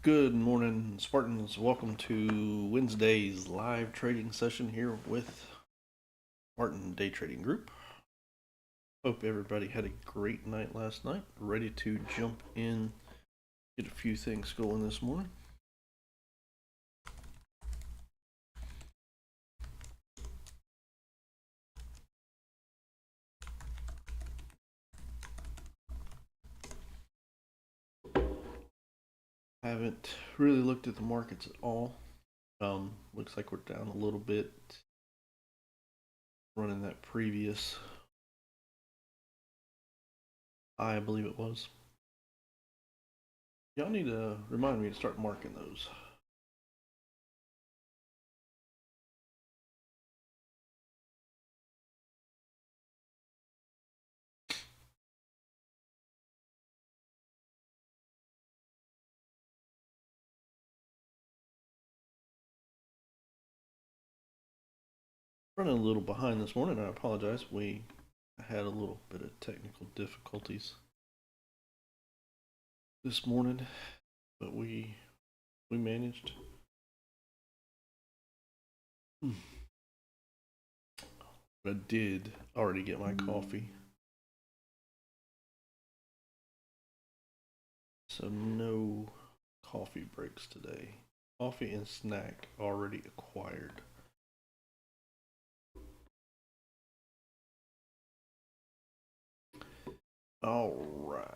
Good morning, Spartans. Welcome to Wednesday's live trading session here with Spartan Day Trading Group. Hope everybody had a great night last night. Ready to jump in, get a few things going this morning. Haven't really looked at the markets at all. Looks like we're down a little bit, running that previous high, I believe it was. Y'all need to remind me to start marking those. Running a little behind this morning. I apologize. We had a little bit of technical difficulties this morning, but we managed. I did already get my coffee, so no coffee breaks today. Coffee and snack already acquired. All right.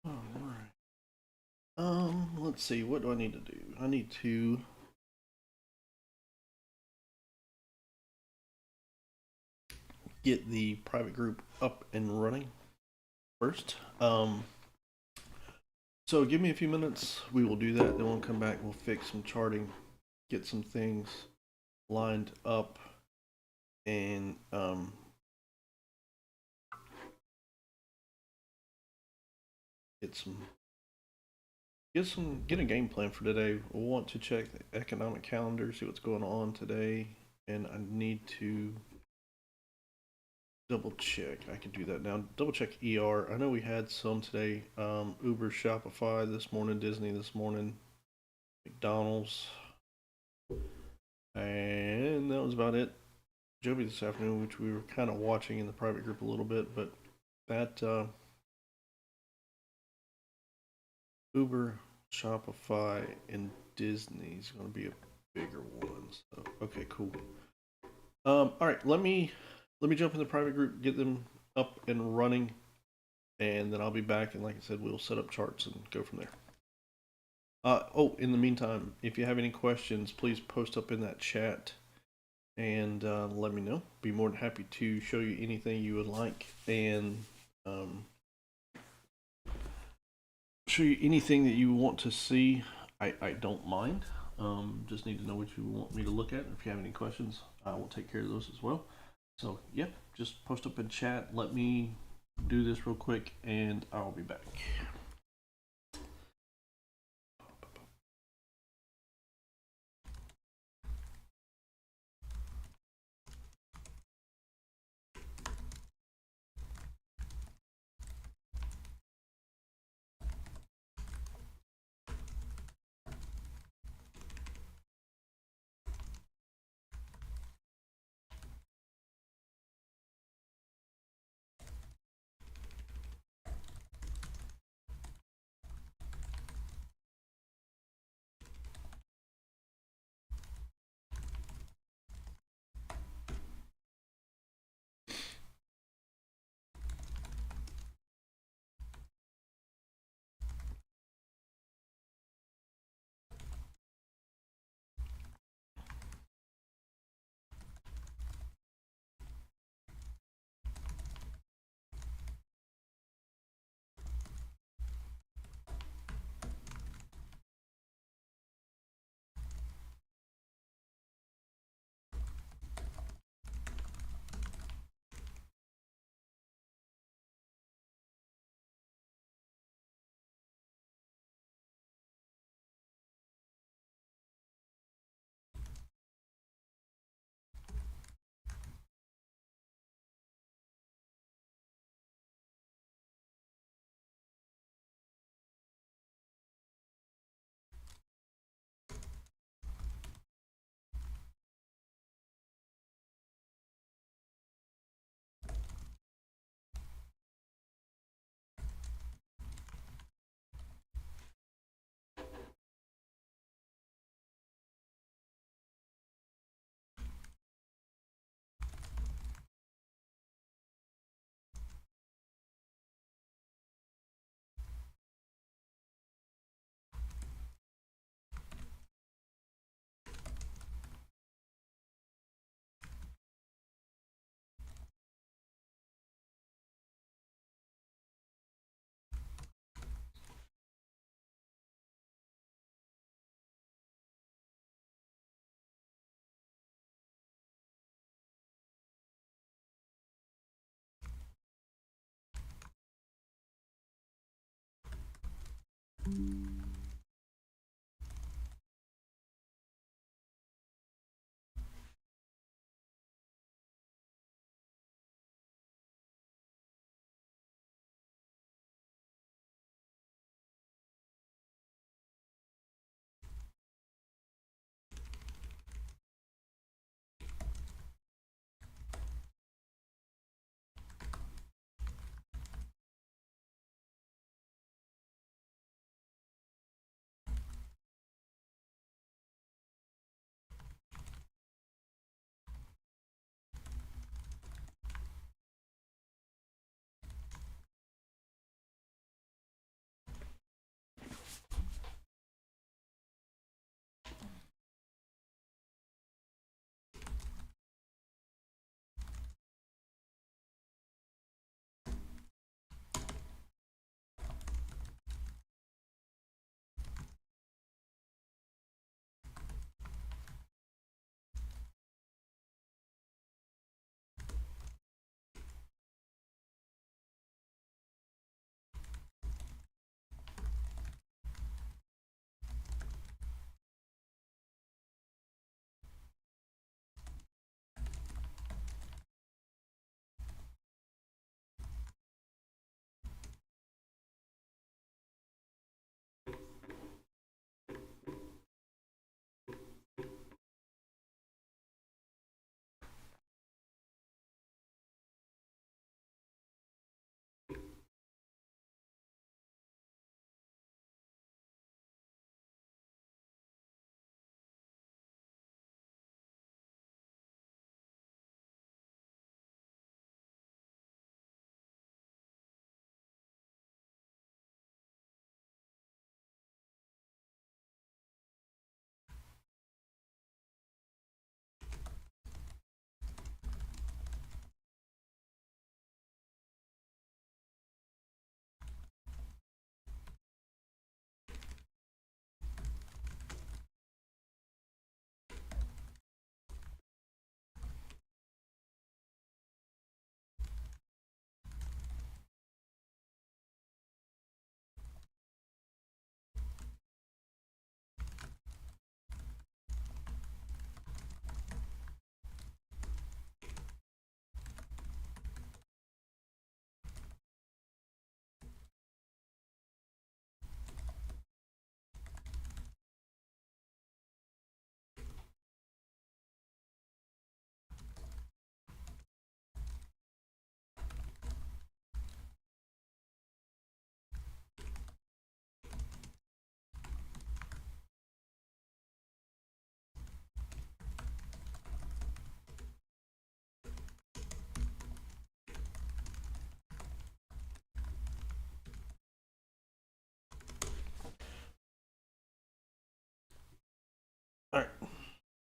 All right. Let's see. What do I need to do? I need to get the private group up and running first. So give me a few minutes. We will do that. Then we'll come back. We'll fix some charting, get some things lined up, and get a game plan for today. We'll want to check the economic calendar, see what's going on today, and I need to double check. I can do that now. Double check ER. I know we had some today. Uber, Shopify this morning, Disney this morning, McDonald's, and that was about it. Joby this afternoon, which we were kind of watching in the private group a little bit, but that Uber, Shopify, and Disney is going to be a bigger one. So okay, cool. All right, let me jump in the private group, get them up and running, and then I'll be back. And like I said, we'll set up charts and go from there. Oh, in the meantime, if you have any questions, please post up in that chat and let me know. Be more than happy to show you anything you would like and show you anything that you want to see. I don't mind. Just need to know what you want me to look at. If you have any questions, I will take care of those as well. So, yeah, just post up in chat. Let me do this real quick and I'll be back.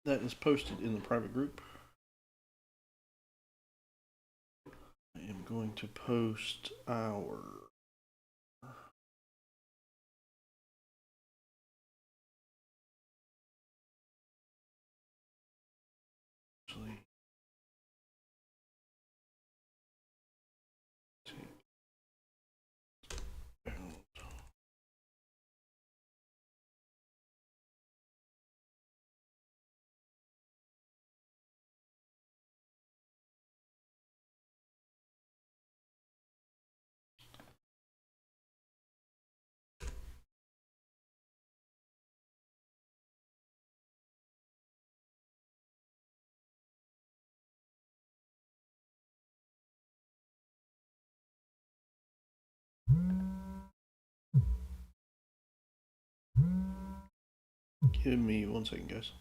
that is posted in the private group. I am going to post our actually give me 1 second, guys.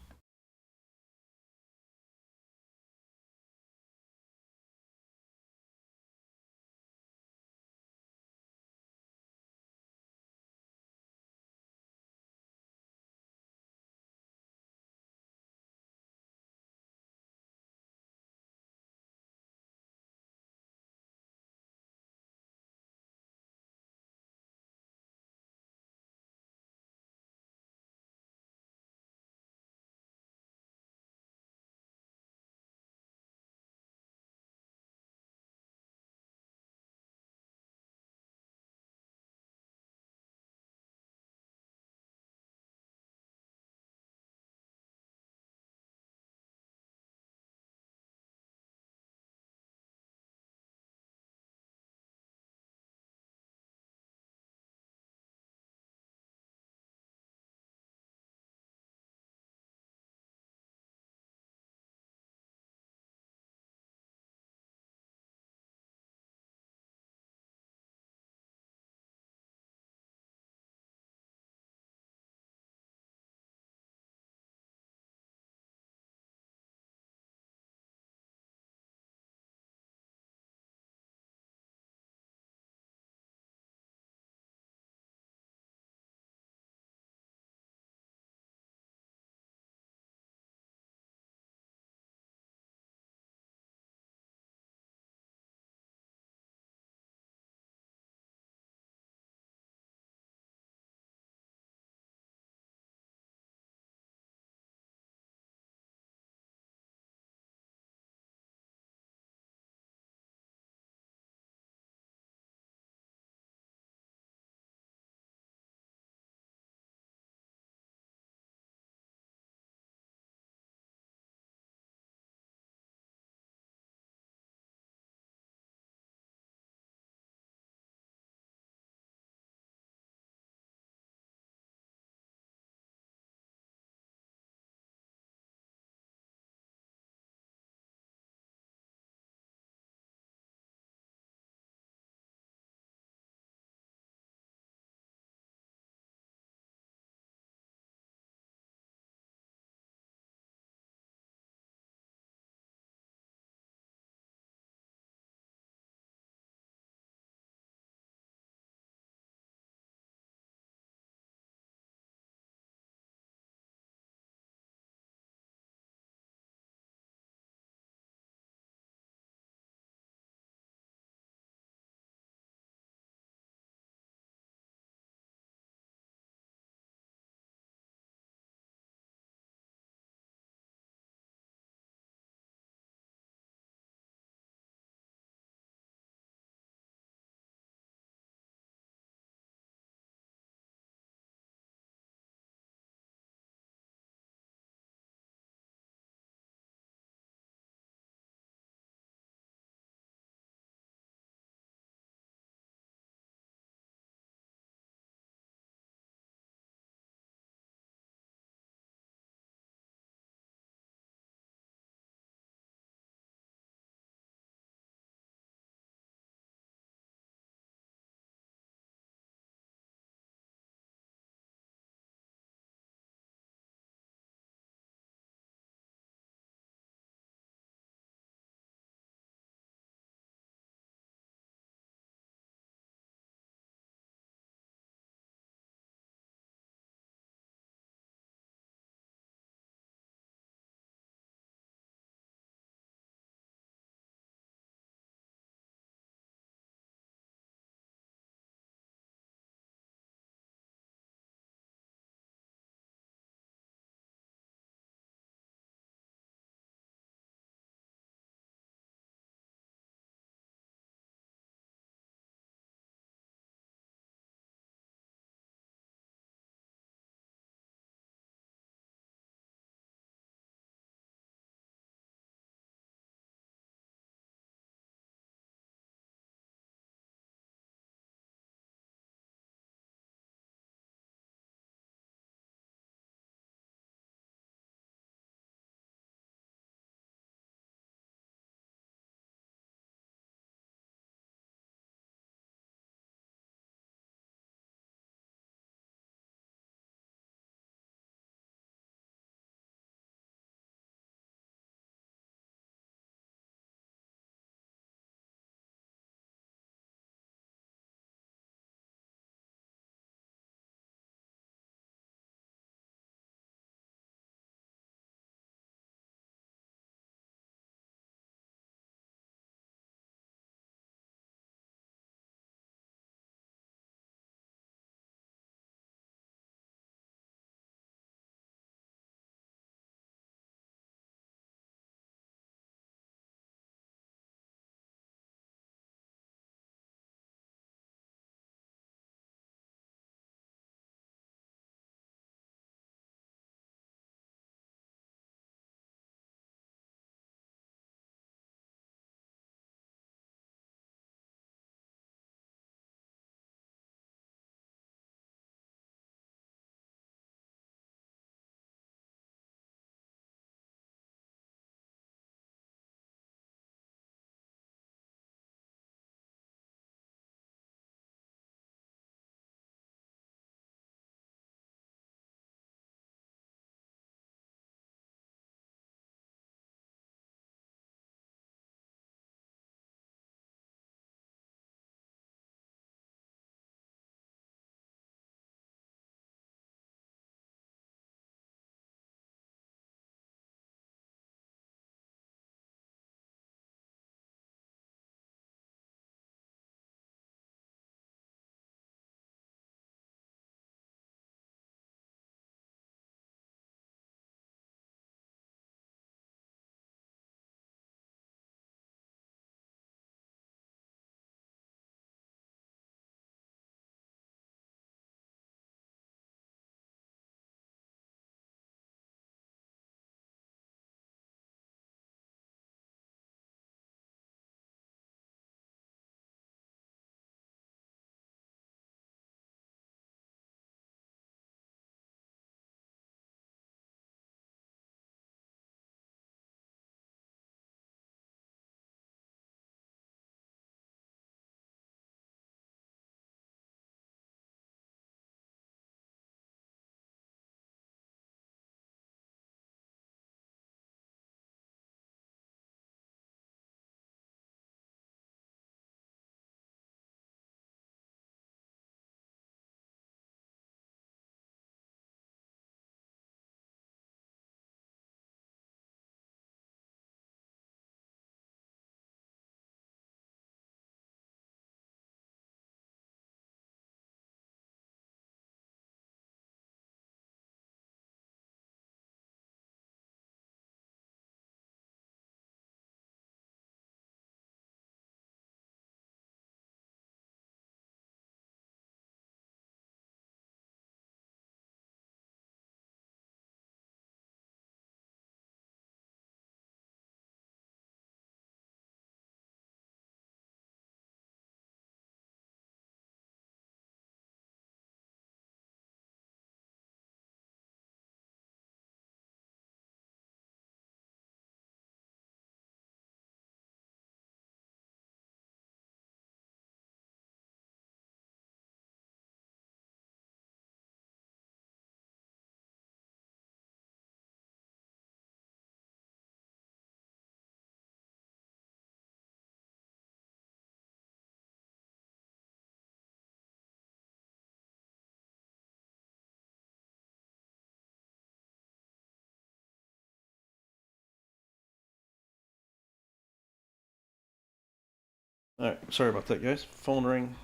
All right, sorry about that, guys. Phone rang,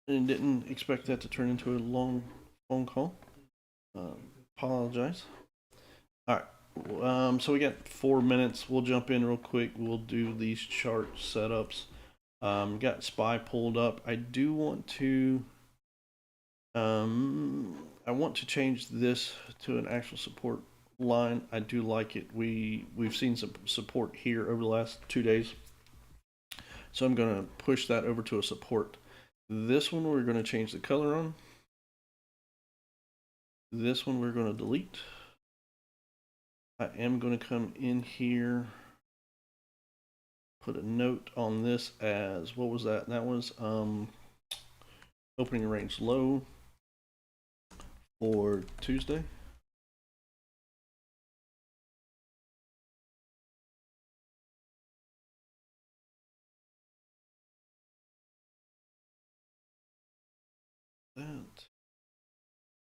and didn't expect that to turn into a long phone call. Apologize. All right. So we got 4 minutes. We'll jump in real quick. We'll do these chart setups. Got SPY pulled up. I do want to. I want to change this to an actual support line. I do like it. We've seen some support here over the last 2 days, so I'm going to push that over to a support. This one we're going to change the color on. This one we're going to delete. I am going to come in here, put a note on this as, what was that? That was opening range low for Tuesday. That,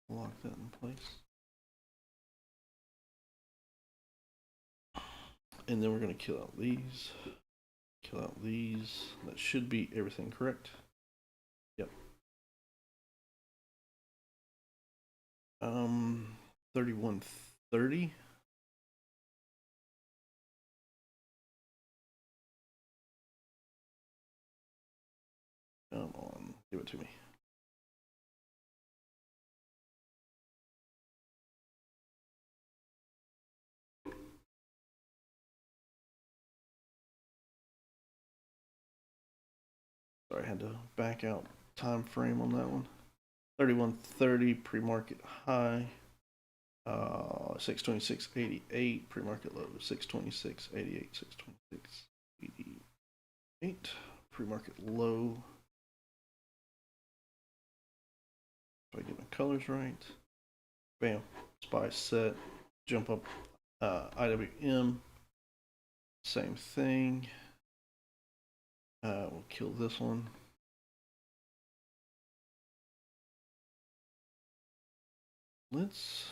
lock that in place. And then we're going to kill out these. Kill out these. That should be everything correct. Yep. 3130. Come on, give it to me. Sorry, I had to back out time frame on that one. 3130 pre-market high. 626.88 pre-market low. 626.88. 626.88 pre-market low. If I get my colors right. Bam. SPY set. Jump up. IWM. Same thing. We'll kill this one. Let's.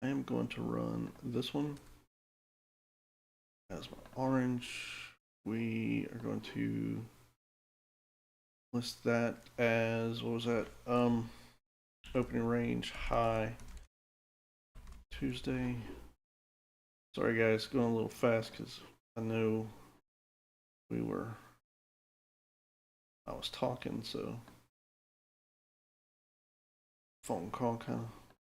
I am going to run this one as my orange. We are going to list that as, what was that? Opening range high Tuesday. Sorry guys, going a little fast because I know I was talking, so phone call kind of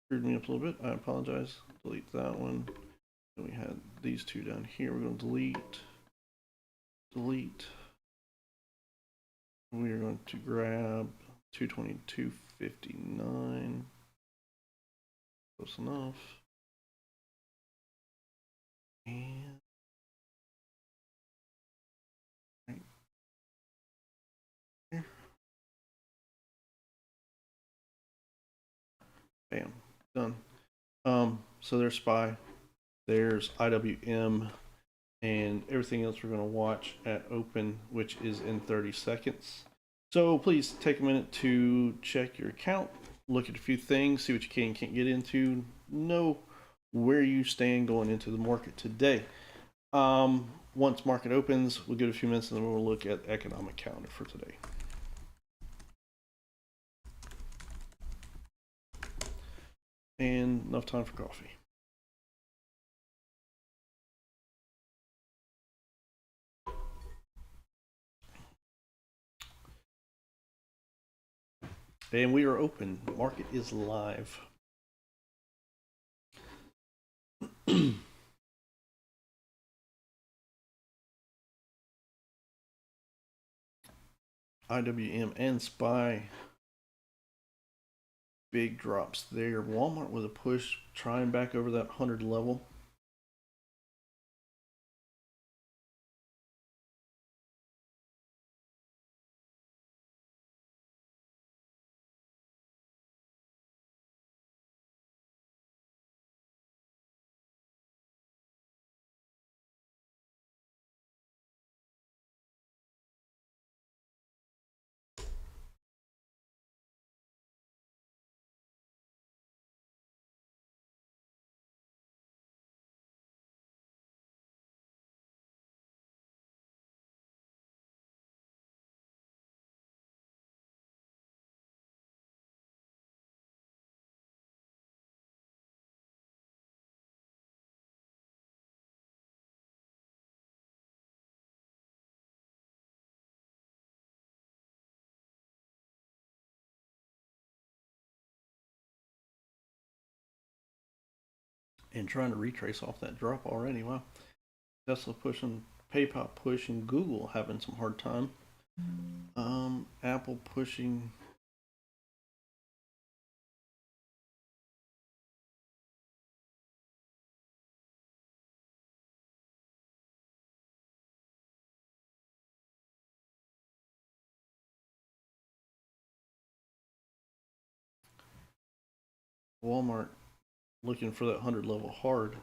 screwed me up a little bit. I apologize. Delete that one. Then we had these two down here. We're going to delete. We are going to grab 222.59. Close enough. And right here. Bam. Done. So there's SPY. There's IWM. And everything else we're going to watch at open, which is in 30 seconds. So please take a minute to check your account, look at a few things, see what you can and can't get into, know where you stand going into the market today. Once market opens, we'll give it a few minutes and then we'll look at the economic calendar for today. And enough time for coffee. And we are open. Market is live. IWM and SPY. Big drops there. Walmart with a push, trying back over that 100 level. and trying to retrace off that drop already. Wow. Tesla pushing, PayPal pushing, Google having some hard time. Apple pushing. Walmart looking for that 100 level hard.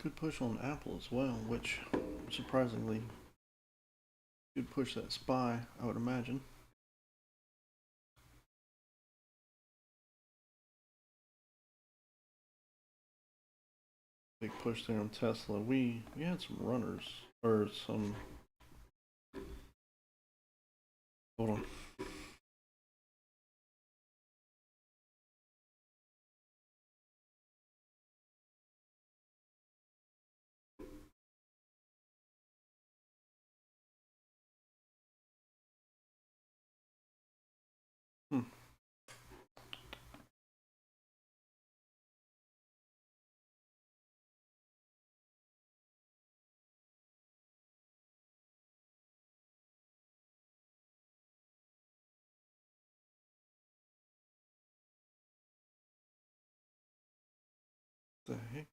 Good push on Apple as well, which surprisingly could push that SPY, I would imagine. Big push there on Tesla. We had some runners or some. Hold on. Hmm. The heck?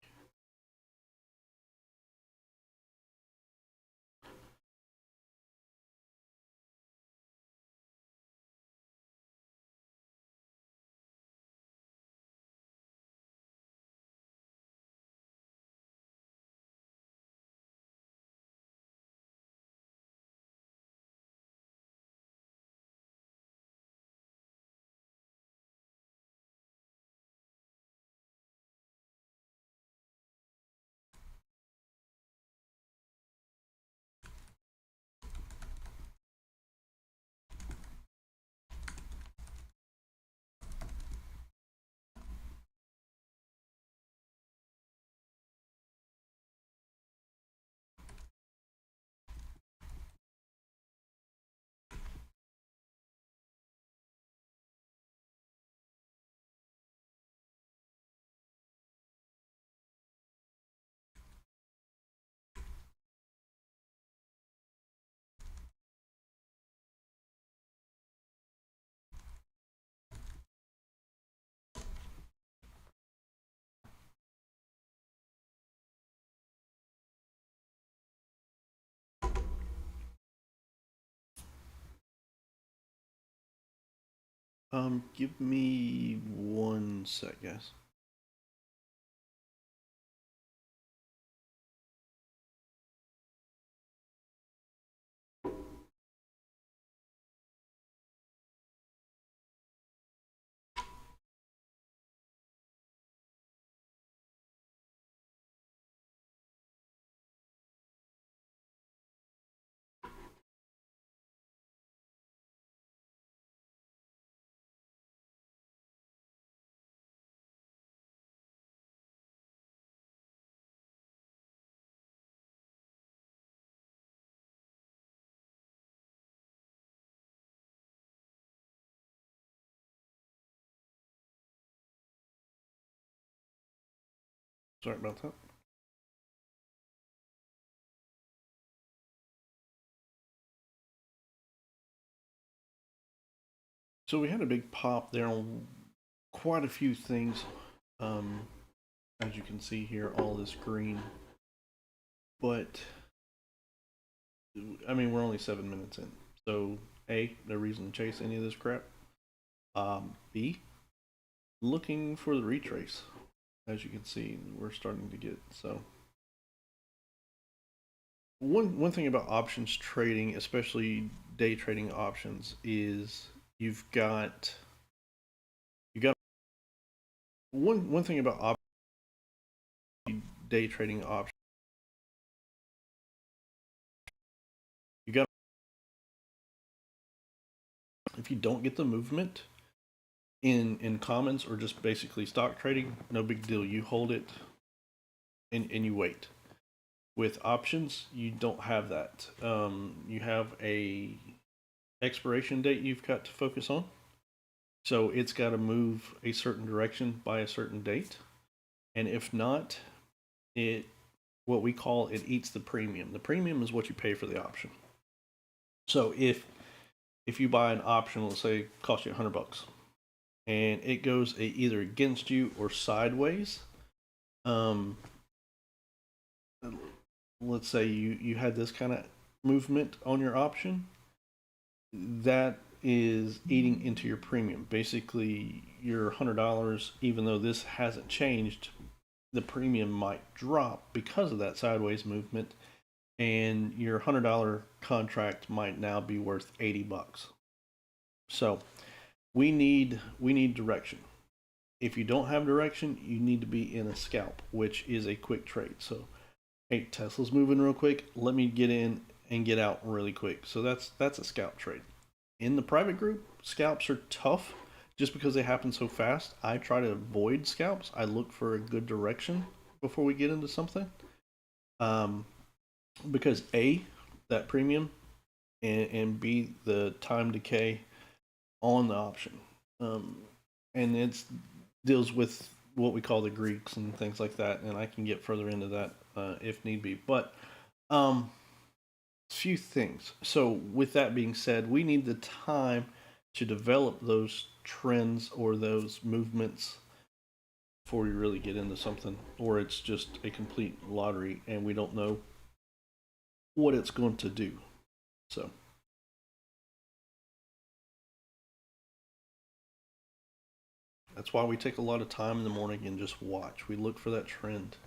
Give me 1 sec, guys. Sorry about that. So we had a big pop there on quite a few things. Um, as you can see here, all this green. But I mean, we're only 7 minutes in. So A, no reason to chase any of this crap. B, looking for the retrace. As you can see, we're starting to get so. One thing about options trading, especially day trading options, is you've got one thing about day trading options. You got if you don't get the movement in commons or just basically stock trading, no big deal. You hold it and you wait. With options, you don't have that. You have a expiration date you've got to focus on. So it's got to move a certain direction by a certain date. And if not, it what we call it eats the premium. The premium is what you pay for the option. So if you buy an option, let's say it costs you $100, and it goes either against you or sideways, let's say you had this kind of movement on your option, that is eating into your premium. Basically, your $100, even though this hasn't changed, the premium might drop because of that sideways movement, and your $100 contract might now be worth $80. So we need direction. If you don't have direction, you need to be in a scalp, which is a quick trade. So hey, Tesla's moving real quick. Let me get in and get out really quick. So that's a scalp trade. In the private group, scalps are tough just because they happen so fast. I try to avoid scalps. I look for a good direction before we get into something. Um, because A, that premium, and B, the time decay on the option. And it deals with what we call the Greeks and things like that. And I can get further into that if need be. But few things. So with that being said, we need the time to develop those trends or those movements before we really get into something, or it's just a complete lottery and we don't know what it's going to do. So that's why we take a lot of time in the morning and just watch. We look for that trend.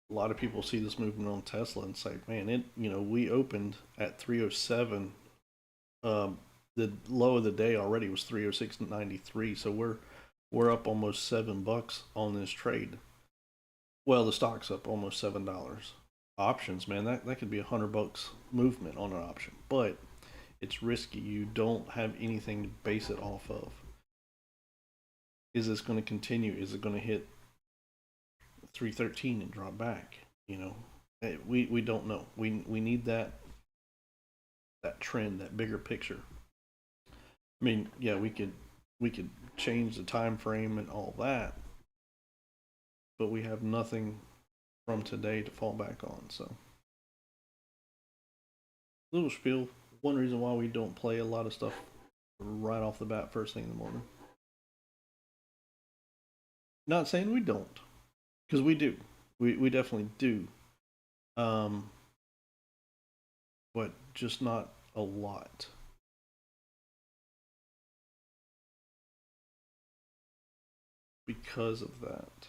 A lot of people see this movement on Tesla and say, "Man, we opened at 307. The low of the day already was 306.93, so we're up almost $7 on this trade. Well, the stock's up almost $7. Options, man, that could be $100 movement on an option, but it's risky. You don't have anything to base it off of. Is this going to continue? Is it going to hit 313 and drop back? We don't know. We need that trend, that bigger picture. I mean, yeah, we could change the time frame and all that, but we have nothing from today to fall back on. So, little spiel. One reason why we don't play a lot of stuff right off the bat first thing in the morning. Not saying we don't, because we do. We definitely do. Um, but just not a lot. Because of that.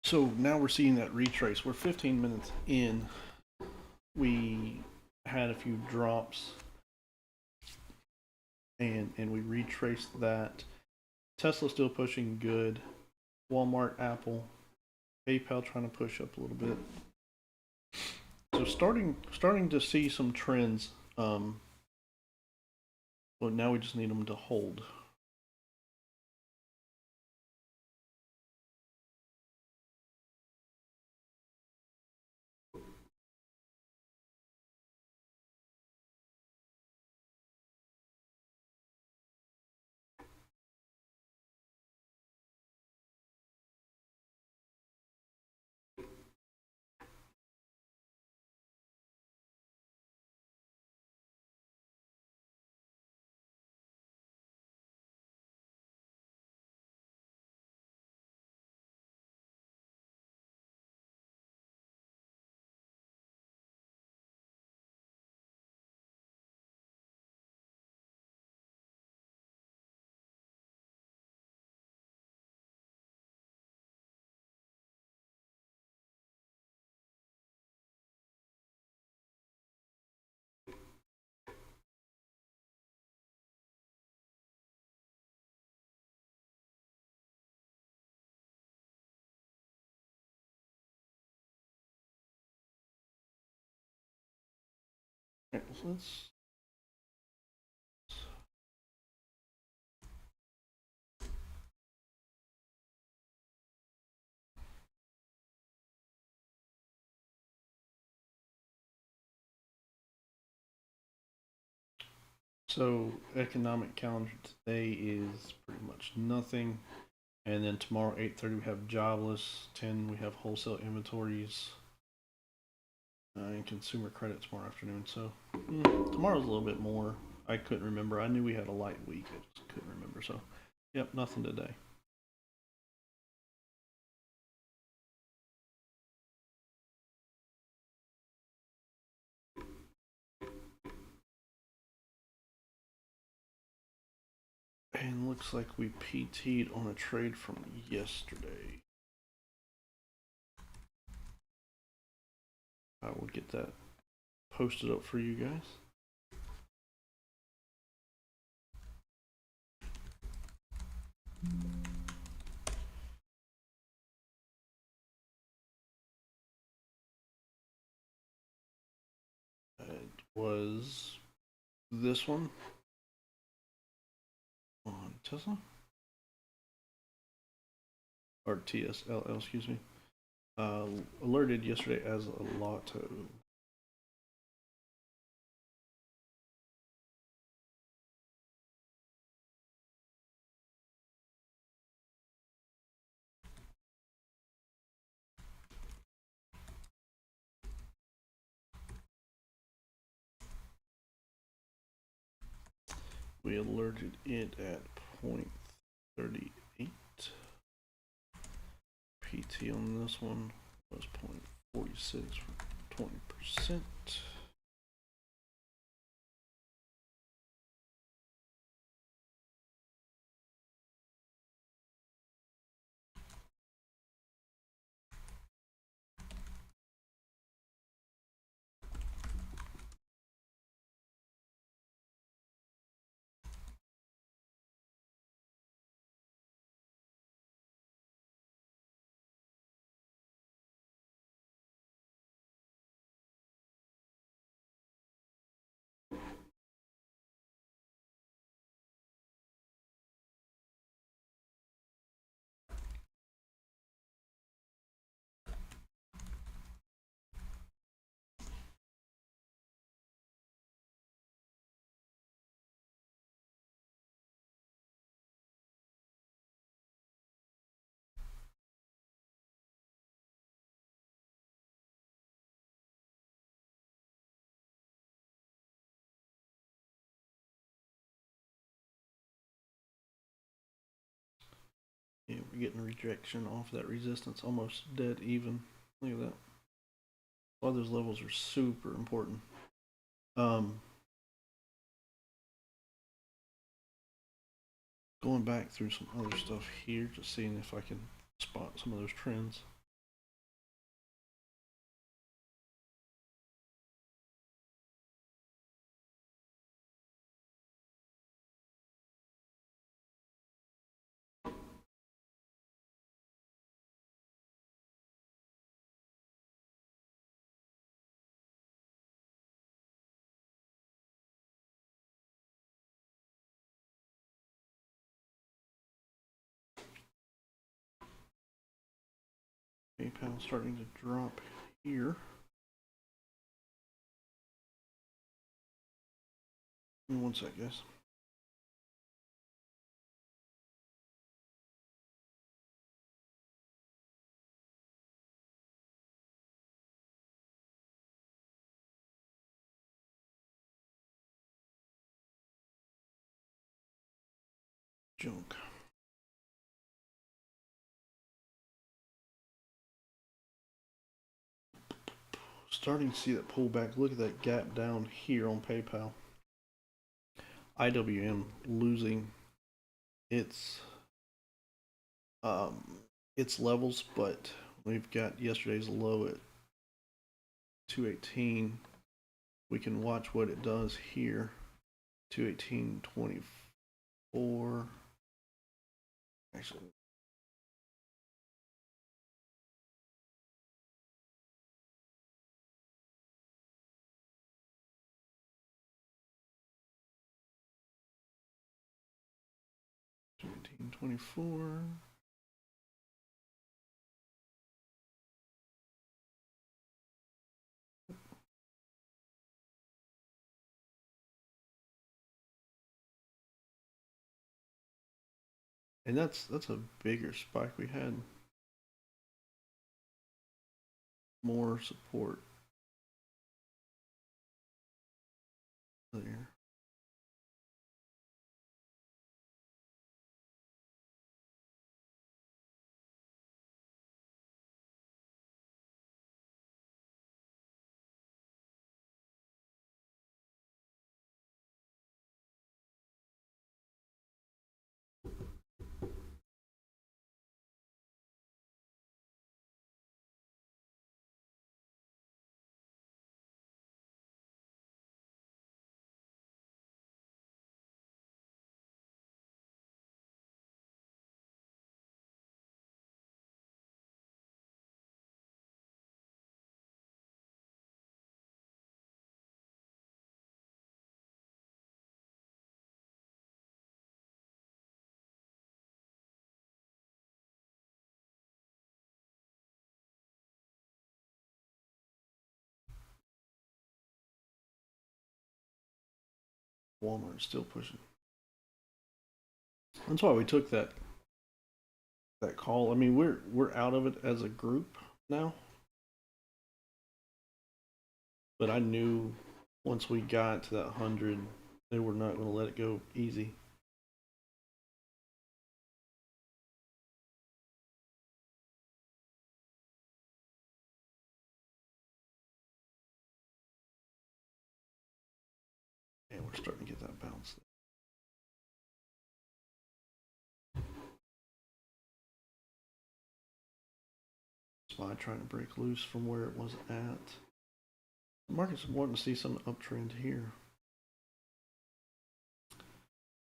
So now we're seeing that retrace. We're 15 minutes in. We had a few drops, and we retraced that. Tesla still pushing good. Walmart, Apple, PayPal trying to push up a little bit. So starting to see some trends. Well, now we just need them to hold. Right, so let's. So economic calendar today is pretty much nothing, and then tomorrow 8:30 we have jobless. 10 we have wholesale inventories, and consumer credit tomorrow afternoon. So tomorrow's a little bit more. I couldn't remember. I knew we had a light week. I just couldn't remember. So, yep, nothing today. And looks like we PT'd on a trade from yesterday. I will get that posted up for you guys. It was this one on Tesla or TSLL, excuse me. Alerted yesterday as a lotto. We alerted it at 0.38. PT on this one was 0.46 for 20%. Yeah, we're getting rejection off that resistance, almost dead even. Look at that. All those levels are super important. Going back through some other stuff here, just seeing if I can spot some of those trends. PayPal starting to drop here. Give me one sec, guys. Junk. Starting to see that pullback. Look at that gap down here on PayPal. IWM losing its levels, but we've got yesterday's low at 218. We can watch what it does here. 218.24. Actually, $218.24. And that's a bigger spike. We had more support there. Walmart still pushing. That's why we took that call. I mean, we're out of it as a group now. But I knew once we got to that 100, they were not going to let it go easy. And we're starting to get that bounce. SPY trying to break loose from where it was at. The market's wanting to see some uptrend here.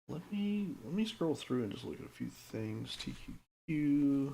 Let me scroll through and just look at a few things. TQQ.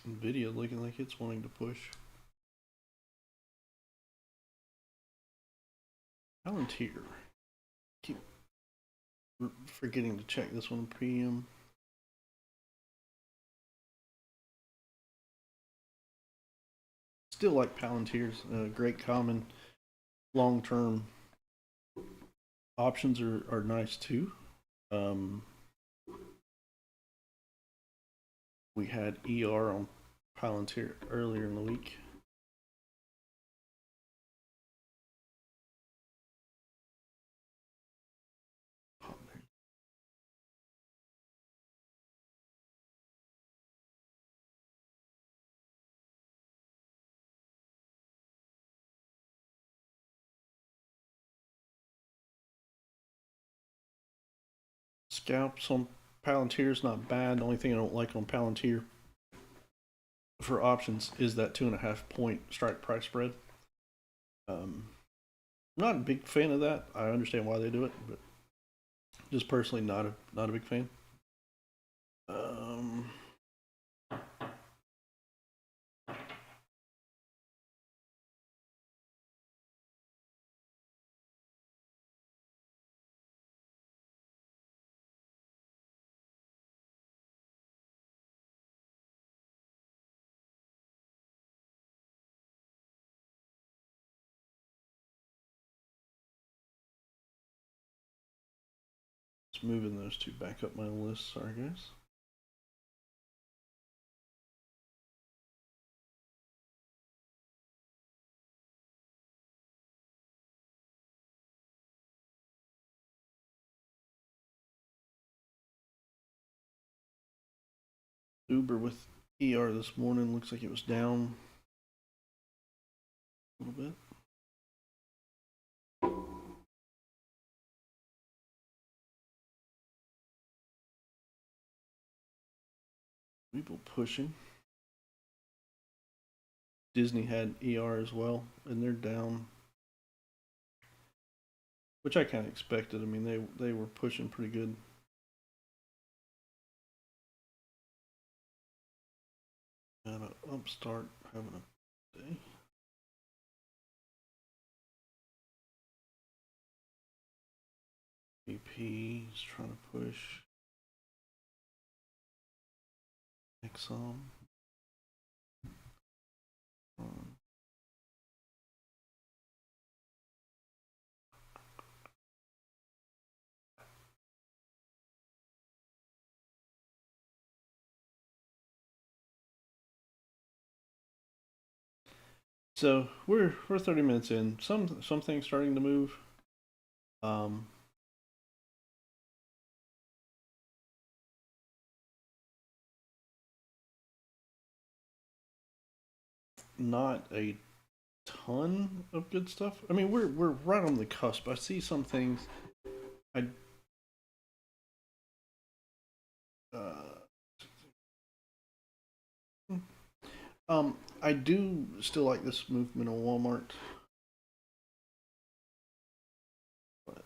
Nvidia looking like it's wanting to push. Palantir. Forgetting to check this one PM. Still like Palantirs, great common long-term options are nice too. We had ER on Palantir earlier in the week. Scalps on Palantir is not bad. The only thing I don't like on Palantir for options is that 2.5 point strike price spread. I'm not a big fan of that. I understand why they do it, but just personally not a big fan. Just moving those two back up my list. Sorry, guys. Uber with ER this morning looks like it was down a little bit. People pushing. Disney had ER as well, and they're down, which I kind of expected. I mean, they were pushing pretty good. And Upstart having a day. BP is trying to push. Exxon. So we're 30 minutes in. Some things starting to move. Not a ton of good stuff. I mean, we're right on the cusp. I see some things. Uh, I do still like this movement on Walmart. But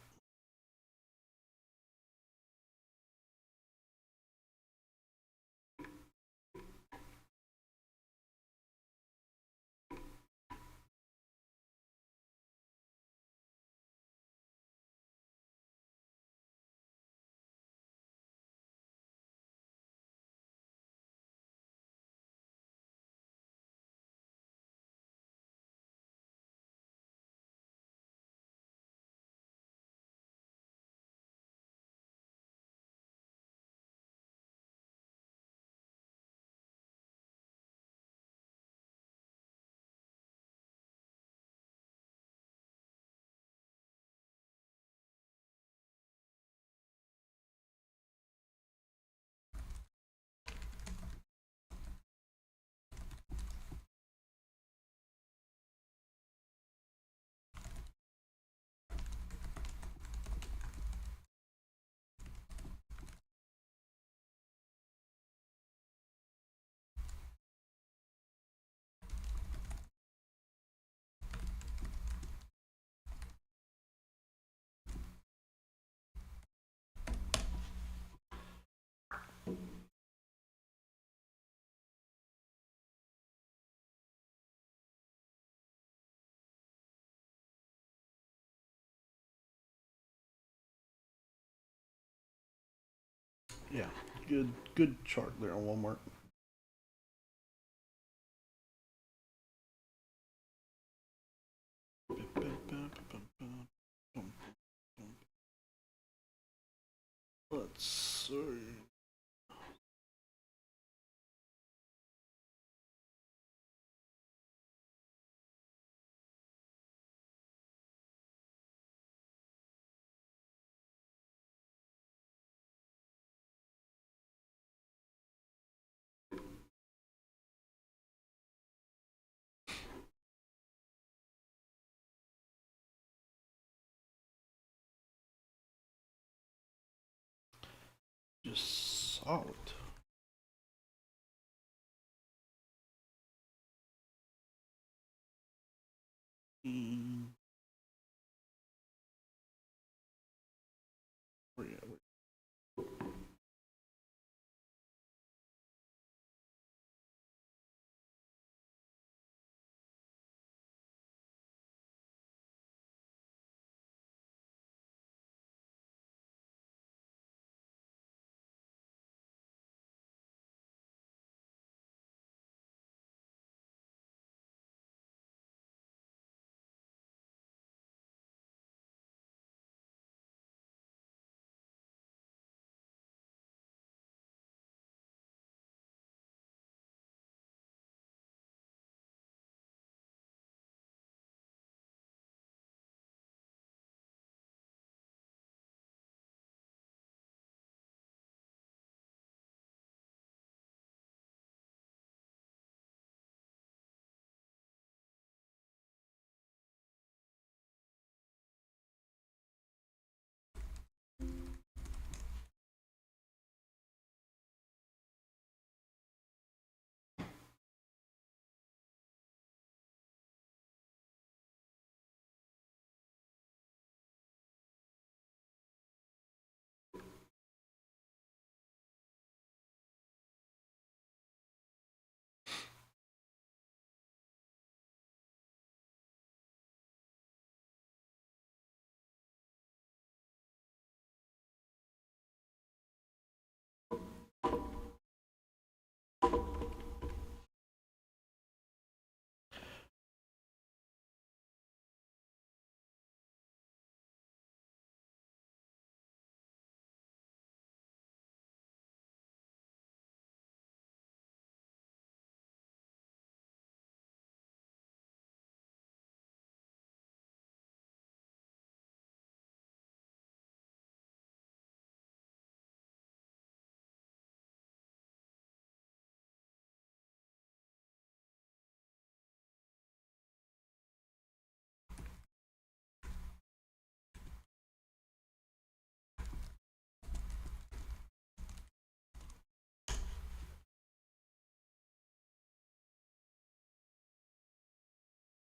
Yeah, good chart there on Walmart. Let's see. Just solid. Where you at?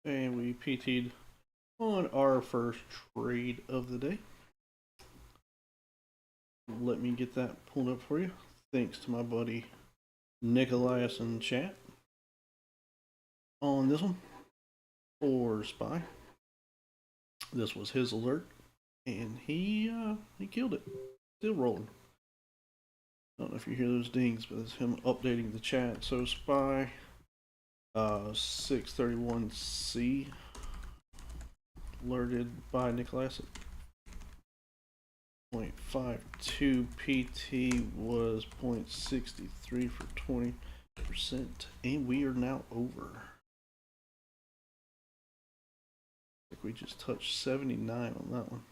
And we PT'd on our first trade of the day. Let me get that pulled up for you. Thanks to my buddy Nicholas in chat on this one for Spy. This was his alert, and he killed it. Still rolling. I don't know if you hear those dings, but it's him updating the chat. So Spy 631C alerted by Nicholas at 0.52. PT was 0.63 for 20%, and we are now over. Like we just touched 79 on that one.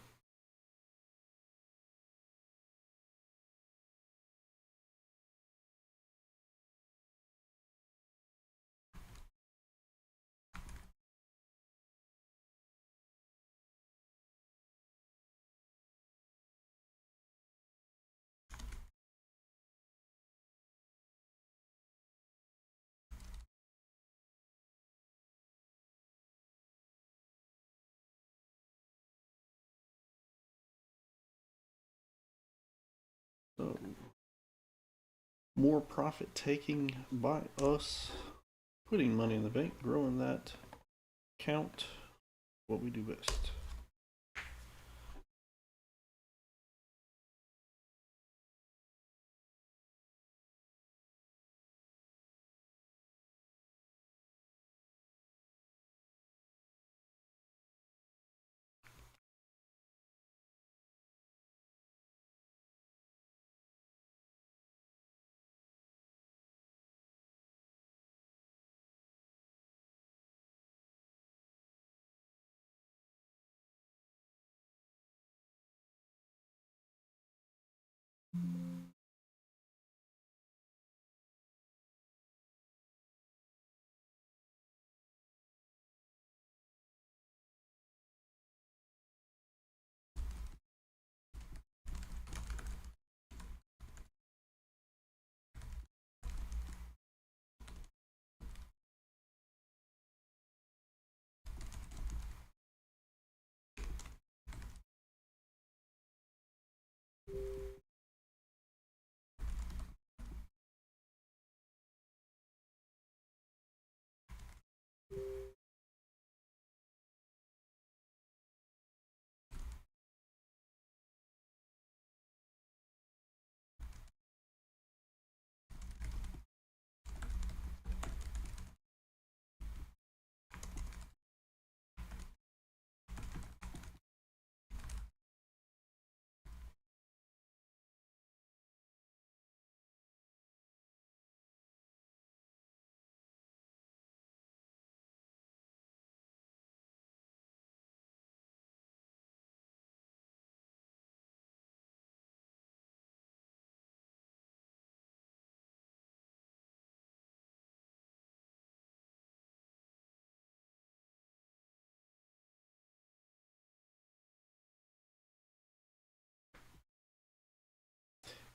So more profit taking by us, putting money in the bank, growing that count, what we do best.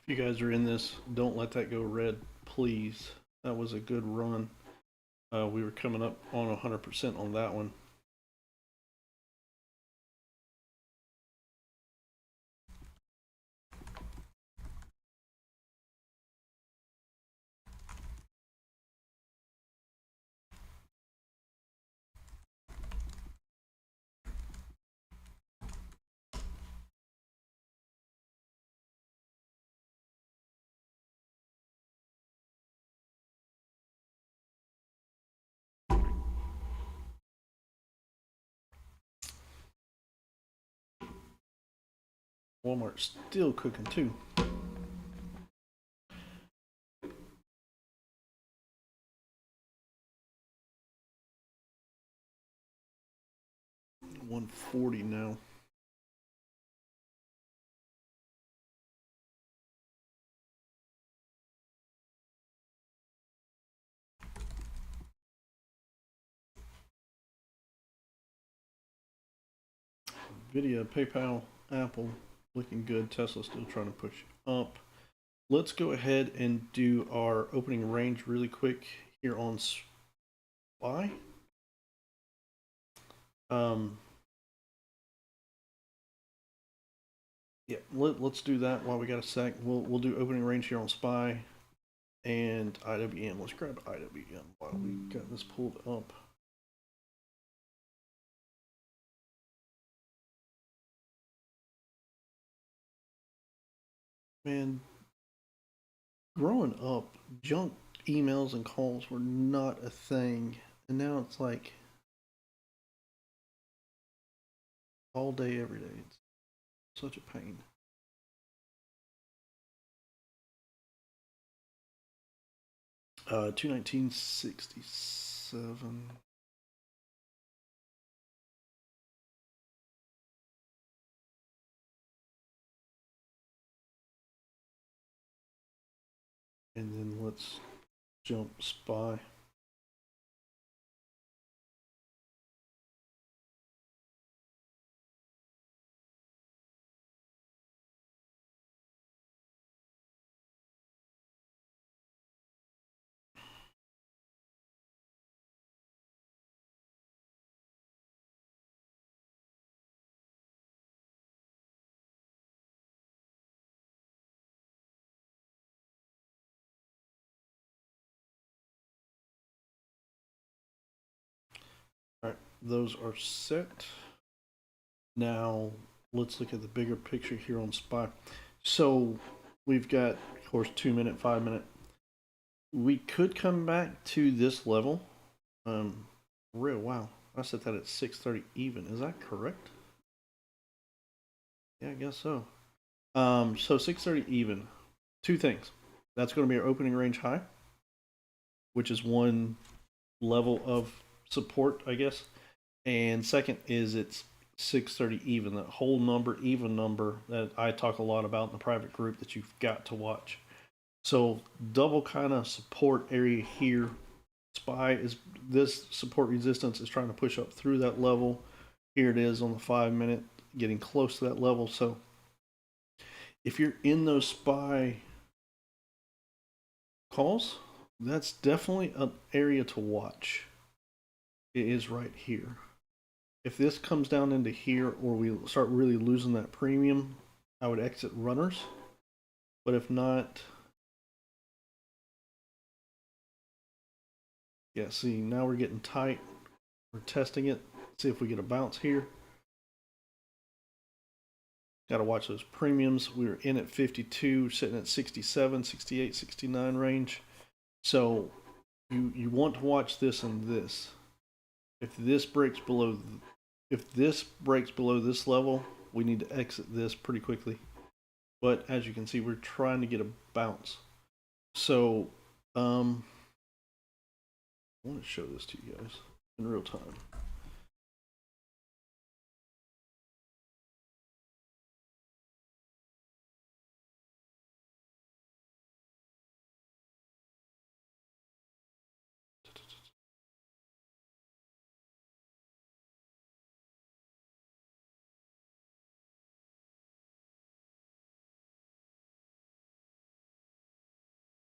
If you guys are in this, don't let that go red, please. That was a good run. We were coming up on 100% on that one. Walmart's still cooking too. $140 now. Nvidia, PayPal, Apple looking good. Tesla still trying to push up. Let's go ahead and do our opening range really quick here on SPY. Yeah, let's do that while we got a sec. We'll do opening range here on SPY and IWM. Let's grab IWM while we got this pulled up. Man, growing up, junk emails and calls were not a thing, and now it's like all day, every day. It's such a pain. Uh, 219.67. And then let's jump SPY. All right, those are set. Now let's look at the bigger picture here on SPY. So we've got, of course, 2-minute, 5-minute. We could come back to this level. Real wow. I set that at 630 even. Is that correct? Yeah, I guess so. So 630 even. Two things. That's going to be our opening range high, which is one level of support, I guess. And second is it's 630 even, that whole number, even number that I talk a lot about in the private group that you've got to watch. So double kind of support area here. SPY is, this support resistance is trying to push up through that level. Here it is on the 5 minute, getting close to that level. So if you're in those SPY calls, that's definitely an area to watch. It is right here. If this comes down into here, or we start really losing that premium, I would exit runners. But if not, yeah, see, now we're getting tight. We're testing it. See if we get a bounce here. Got to watch those premiums. We were in at 52, sitting at 67, 68, 69 range. So you want to watch this and this. If this breaks below this level, we need to exit this pretty quickly. But as you can see, we're trying to get a bounce. So I want to show this to you guys in real time.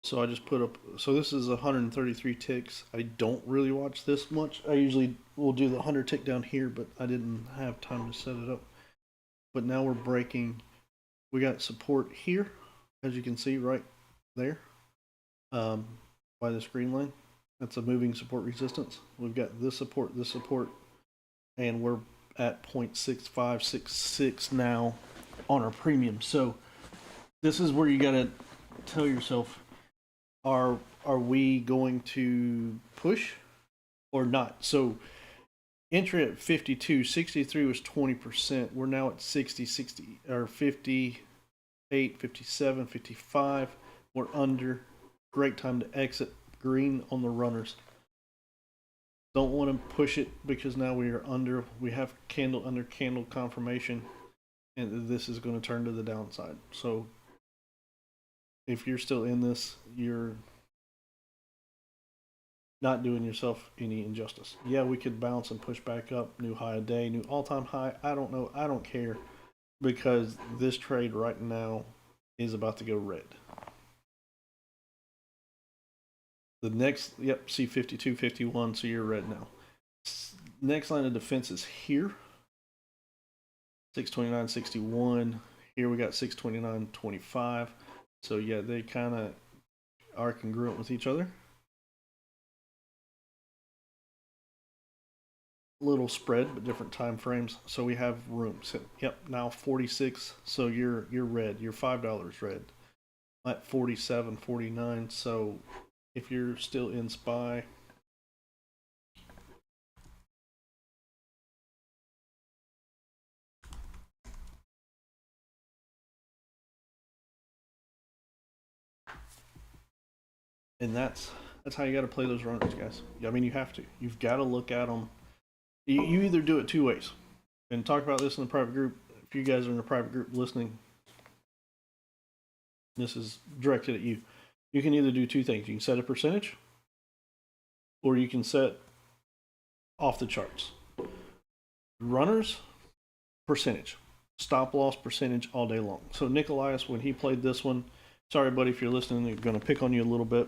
So I just put up, so this is 133 ticks. I don't really watch this much. I usually will do the 100 tick down here, but I didn't have time to set it up. But now we're breaking, we got support here, as you can see right there, by this green line. That's a moving support resistance. We've got this support, and we're at 0.6566 now on our premium. So this is where you gotta tell yourself, are we going to push or not? So entry at 52, 63 was 20%. We're now at 60, 60 or 58, 57, 55. We're under. Great time to exit. Green on the runners. Don't want to push it because now we are under. We have candle under candle confirmation, and this is going to turn to the downside. So if you're still in this, you're not doing yourself any injustice. Yeah, we could bounce and push back up, new high a day, new all-time high. I don't know. I don't care, because this trade right now is about to go red. The next, yep, see 52, 51, so you're red now. Next line of defense is here. 629.61. Here we got 629.25. So yeah, they kind of are congruent with each other. Little spread, but different time frames. So we have room. So, yep, now 46. So you're red. You're $5 red. At 47, 49. So if you're still in SPY, and that's how you got to play those runners, guys. I mean, you have to. You've got to look at them. You either do it two ways, and talk about this in the private group. If you guys are in the private group listening, this is directed at you. You can either do two things. You can set a percentage, or you can set off the charts. Runners, percentage. Stop loss percentage all day long. So Nikolaius, when he played this one, sorry buddy if you're listening, they're going to pick on you a little bit.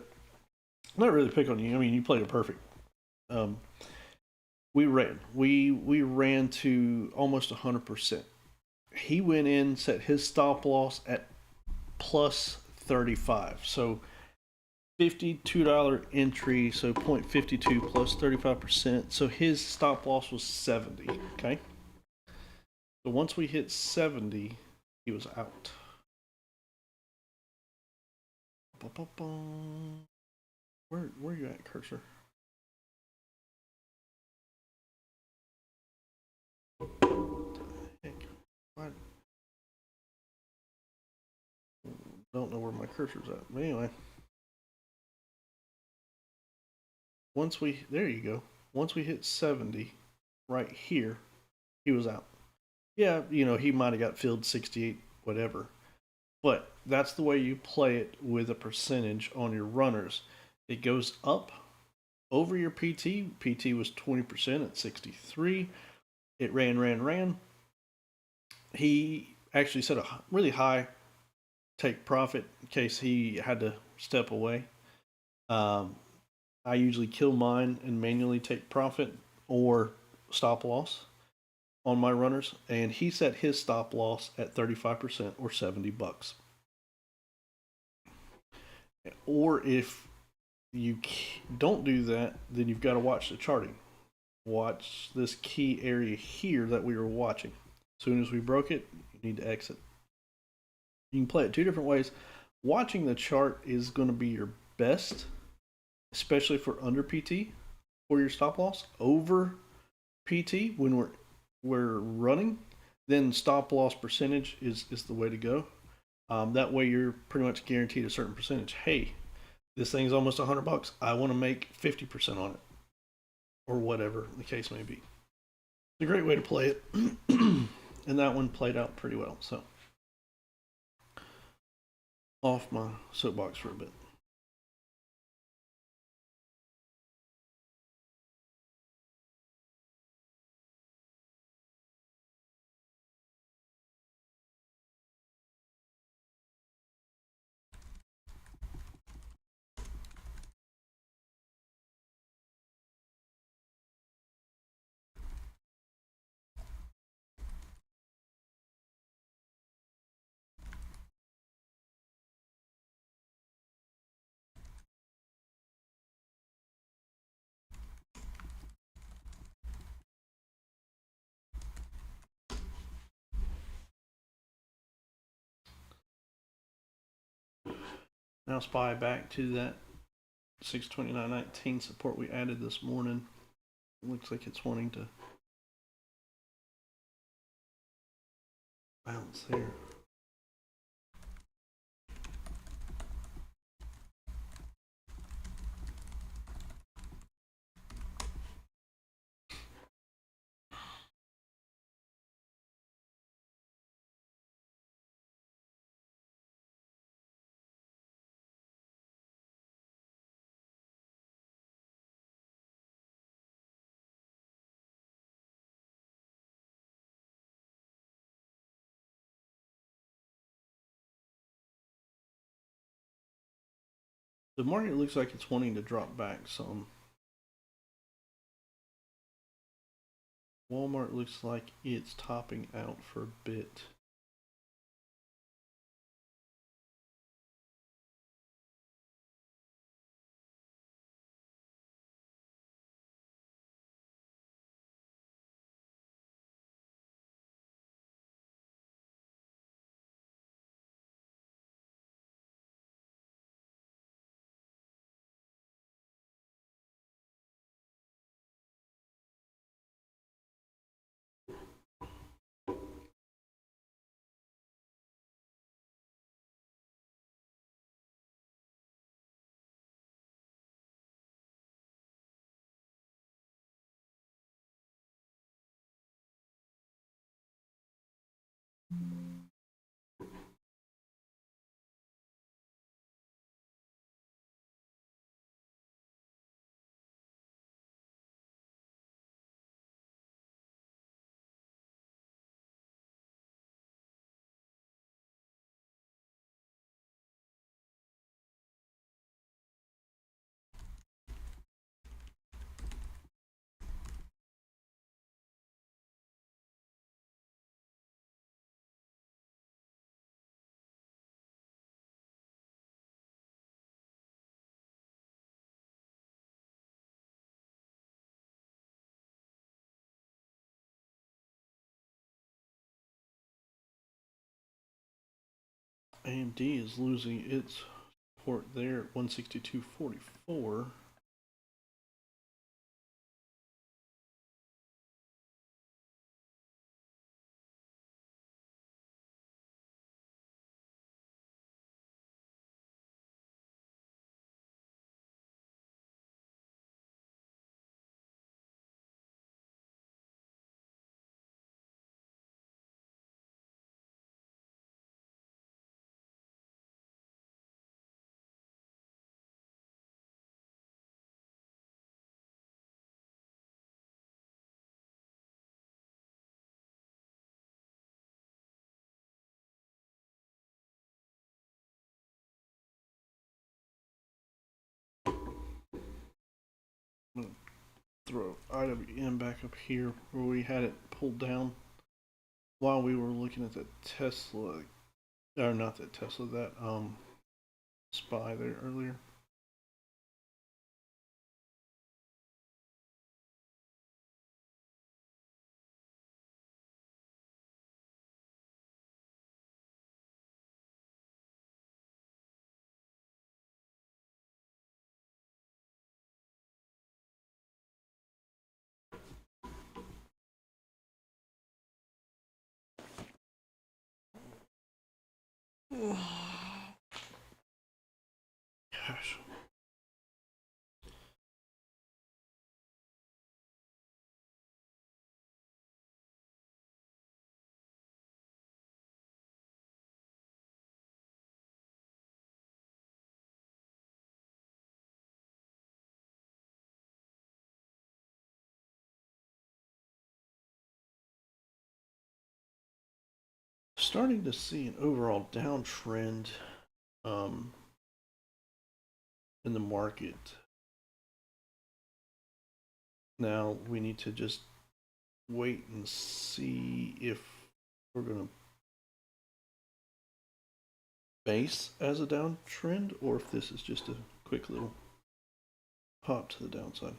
Not really pick on you. I mean, you played it perfect. We ran to almost 100%. He went in, set his stop loss at plus 35. So $52 entry, so 0.52 plus 35%. So his stop loss was 70. Okay. So once we hit 70, he was out. Where are you at, cursor? What the heck? What? Don't know where my cursor's at. But anyway. There you go. Once we hit 70, right here, he was out. Yeah, he might have got filled 68, whatever. But that's the way you play it with a percentage on your runners. It goes up over your PT. PT was 20% at 63. It ran. He actually set a really high take profit in case he had to step away. Um, I usually kill mine and manually take profit or stop loss on my runners, and he set his stop loss at 35% or $70. Or if you don't do that, then you've got to watch the charting. Watch this key area here that we were watching. As soon as we broke it, you need to exit. You can play it two different ways. Watching the chart is going to be your best, especially for under PT for your stop loss. Over PT when we're running, then stop loss percentage is the way to go. That way you're pretty much guaranteed a certain percentage. Hey, this thing's almost $100. I want to make 50% on it, or whatever the case may be. It's a great way to play it, and that one played out pretty well. So, off my soapbox for a bit. Now SPY back to that 629.19 support we added this morning. It looks like it's wanting to bounce there. The market looks like it's wanting to drop back some. Walmart looks like it's topping out for a bit. AMD is losing its support there at 162.44. throw IWM back up here where we had it pulled down while we were looking at that Tesla, or not that Tesla, that SPY there earlier. Gosh. Starting to see an overall downtrend in the market. Now we need to just wait and see if we're going to base as a downtrend or if this is just a quick little pop to the downside.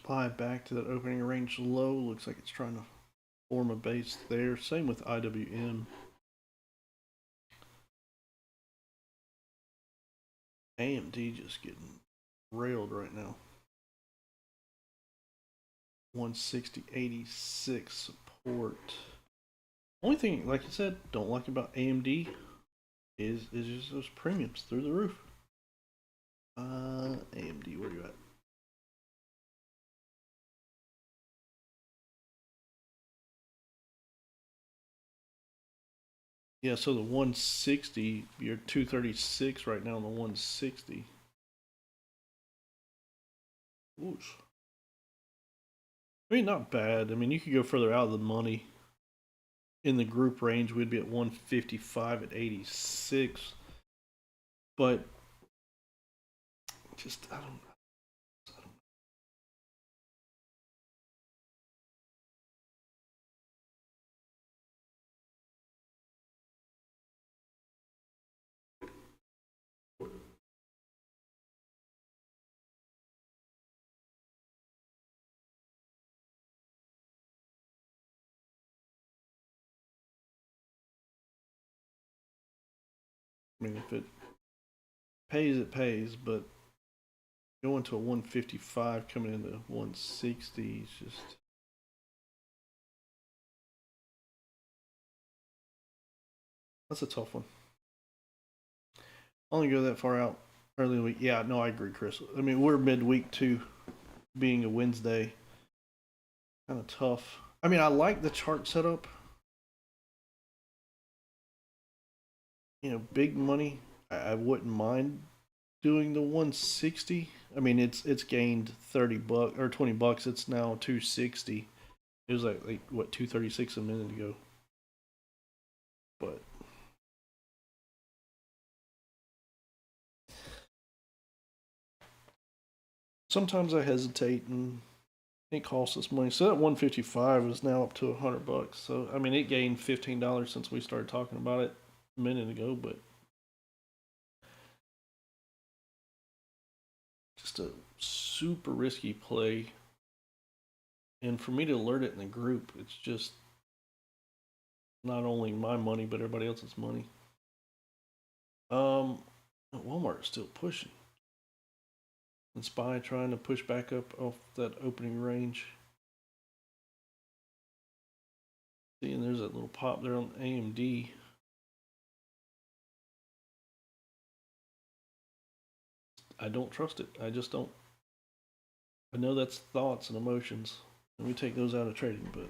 SPY back to that opening range low. Looks like it's trying to form a base there. Same with IWM. AMD just getting railed right now. 160.86 support. Only thing, like I said, don't like about AMD is just those premiums through the roof. AMD, where you at? Yeah, so the 160, you're 236 right now on the 160. Oosh. I mean, not bad. I mean, you could go further out of the money. In the group range, we'd be at 155 at 86. But just, I don't know. I mean, if it pays, it pays, but going to a 155 coming into 160 is just That's a tough one. Only go that far out early in the week. Yeah, no, I agree, Chris. I mean, we're midweek too, being a Wednesday. Kind of tough. I mean, I like the chart setup. You know, big money. I wouldn't mind doing the 160. I mean, it's gained 30 bucks or 20 bucks. It's now 260. It was like what 236 a minute ago. But sometimes I hesitate and it costs us money. So that 155 is now up to 100 bucks. So I mean, it gained $15 since we started talking about it a minute ago. But just a super risky play. And for me to alert it in the group, it's just not only my money but everybody else's money. Walmart is still pushing. And Spy trying to push back up off that opening range. See, and there's that little pop there on AMD. I don't trust it. I just don't. I know that's thoughts and emotions, and we take those out of trading, but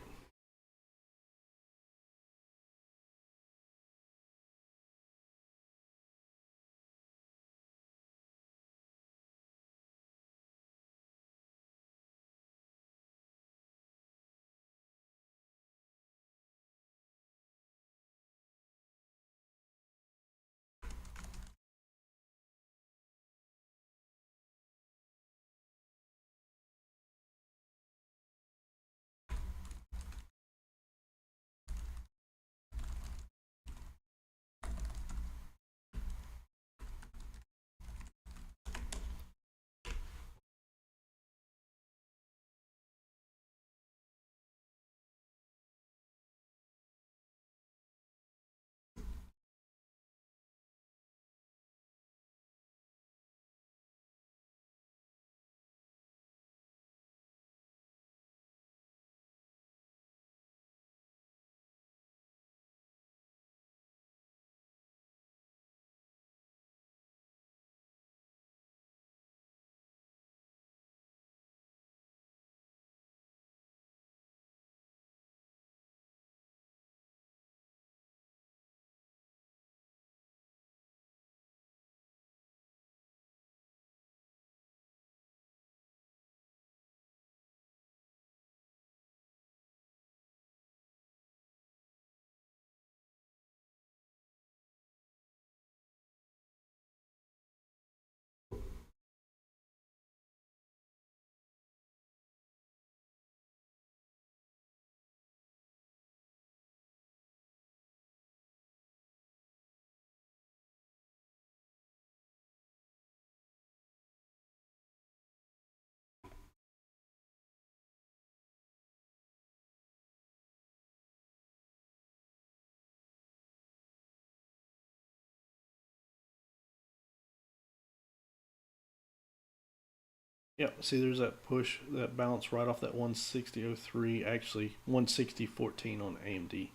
yeah. See, there's that push, that bounce right off that 160.03. Actually, 160.14 on AMD.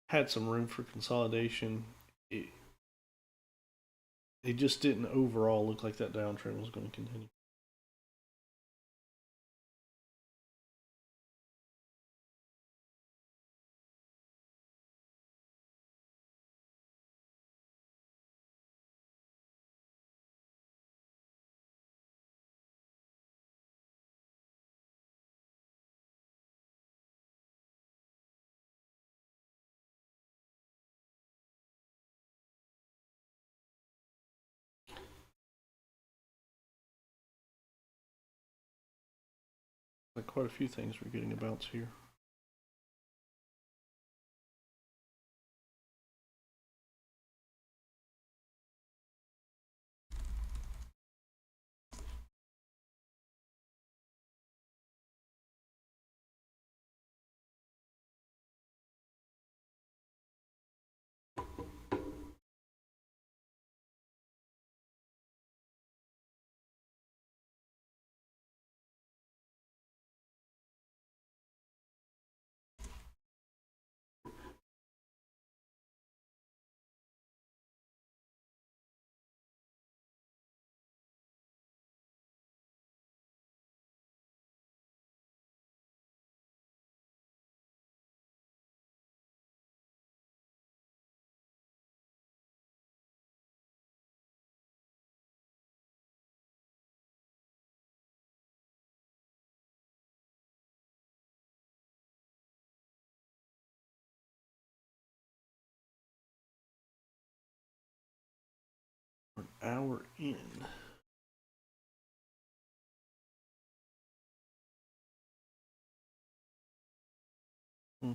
Had some room for consolidation. It, it just didn't overall look like that downtrend was going to continue. Like quite a few things were getting a bounce here. hour in. Hmm.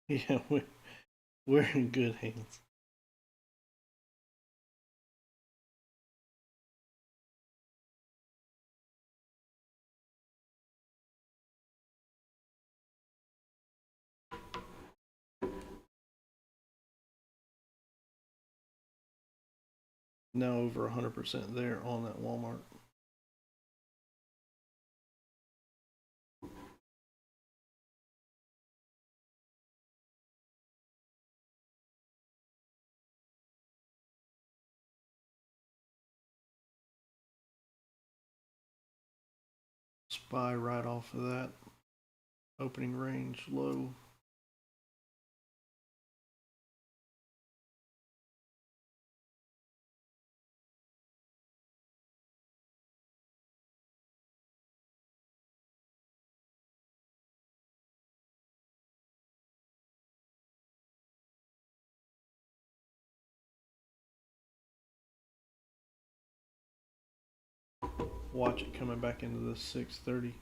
Yeah, we're in good hands. Now over 100% there on that Walmart. Spy right off of that. Opening range low. Watch it coming back into the 630.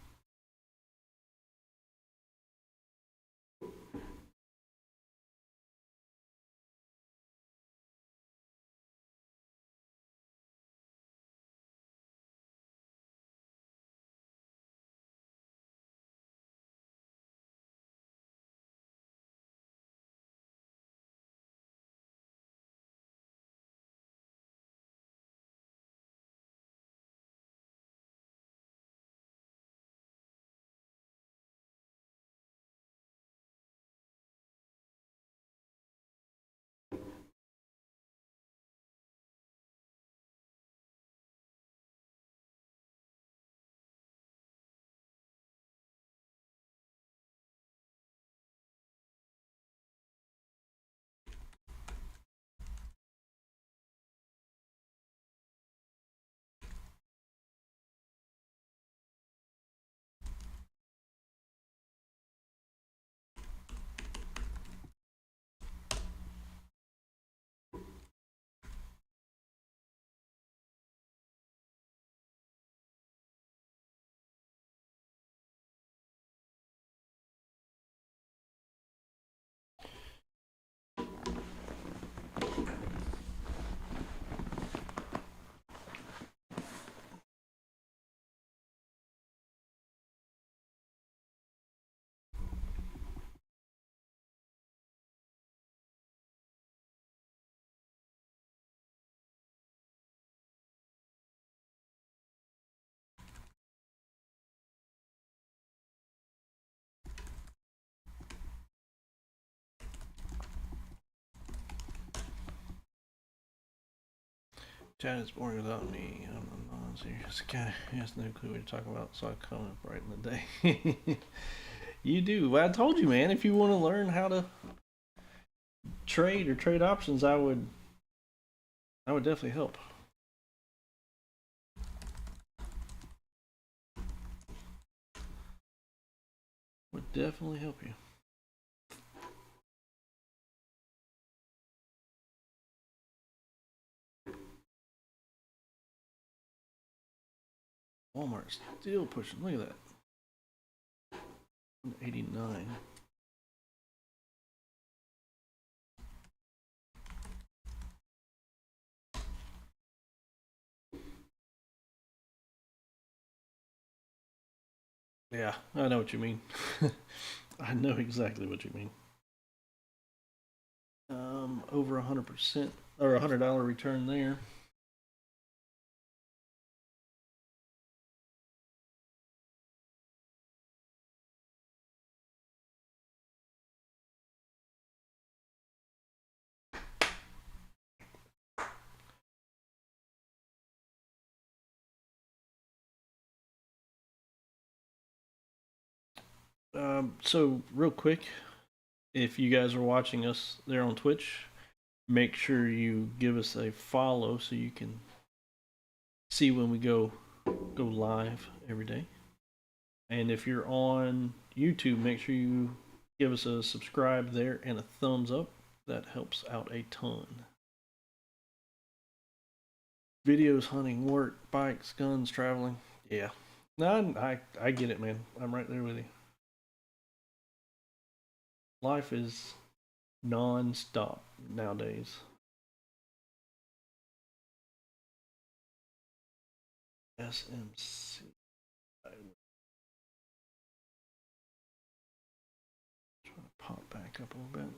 Chat is boring without me. I'm a non-serious guy. He has no clue what you're talking about, so I come up right in the day. You do. Well, I told you, man. If you want to learn how to trade or trade options, I would definitely help. Would definitely help you. Walmart's still pushing. Look at that. 189. Yeah, I know what you mean. I know exactly what you mean. Over 100% or $100 return there. So real quick, if you guys are watching us there on Twitch, make sure you give us a follow so you can see when we go live every day. And if you're on YouTube, make sure you give us a subscribe there and a thumbs up. That helps out a ton. Videos, hunting, work, bikes, guns, traveling. Yeah. No, I get it, man. I'm right there with you. Life is non-stop nowadays. SMC. Try to pop back up a little bit.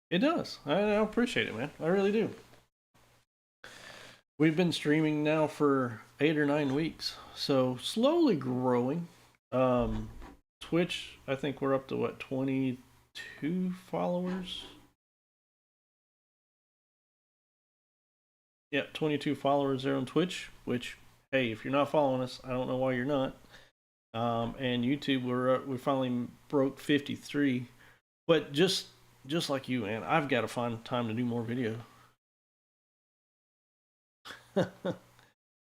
It does. I appreciate it, man. I really do. We've been streaming now for 8 or 9 weeks, so slowly growing. Twitch, I think we're up to what, 22 followers? Yeah, 22 followers there on Twitch, which, hey, if you're not following us, I don't know why you're not. And YouTube, we finally broke 53. But just like you, man, I've got to find time to do more video.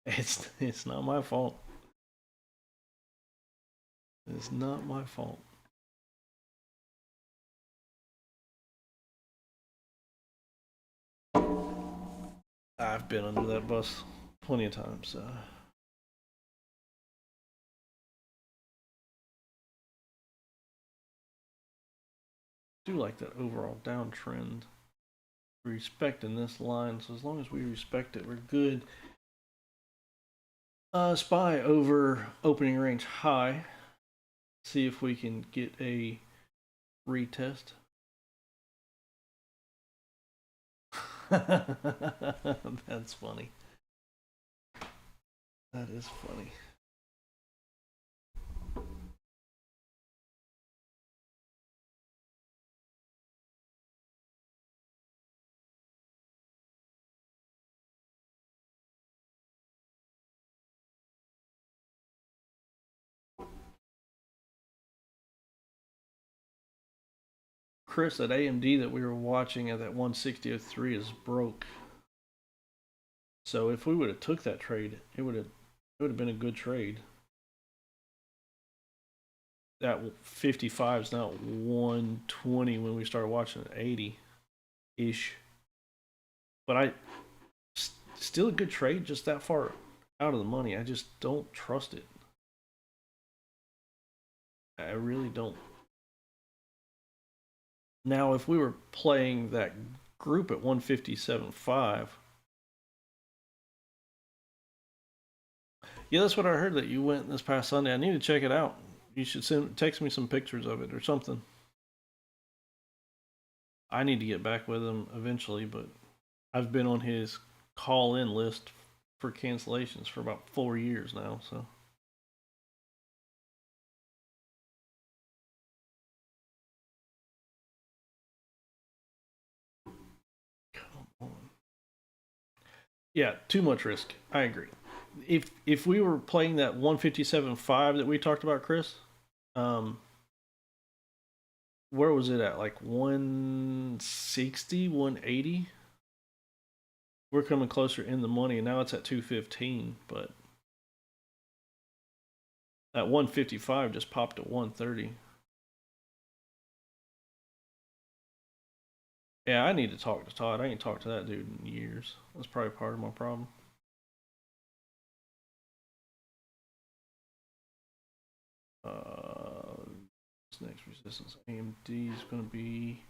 It's not my fault. It's not my fault. I've been under that bus plenty of times. Do like that overall downtrend. Respecting this line, so as long as we respect it, we're good. Spy over opening range high. See if we can get a retest. That's funny. That is funny. Chris, that AMD that we were watching at that 160.03 is broke. So if we would have took that trade, it would have been a good trade. That 55 is now 120 when we started watching at 80 ish. But still a good trade, just that far out of the money. I just don't trust it. I really don't. Now, if we were playing that group at 157.5, yeah, that's what I heard that you went this past Sunday. I need to check it out. You should text me some pictures of it or something. I need to get back with him eventually, but I've been on his call-in list for cancellations for about 4 years now, so. Come on. Yeah, too much risk. I agree. If we were playing that 157.5 that we talked about, Chris, um, where was it at? Like 160, 180? We're coming closer in the money, and now it's at 215. But that 155 just popped to 130. Yeah, I need to talk to Todd. I ain't talked to that dude in years. That's probably part of my problem. This next resistance AMD is going to be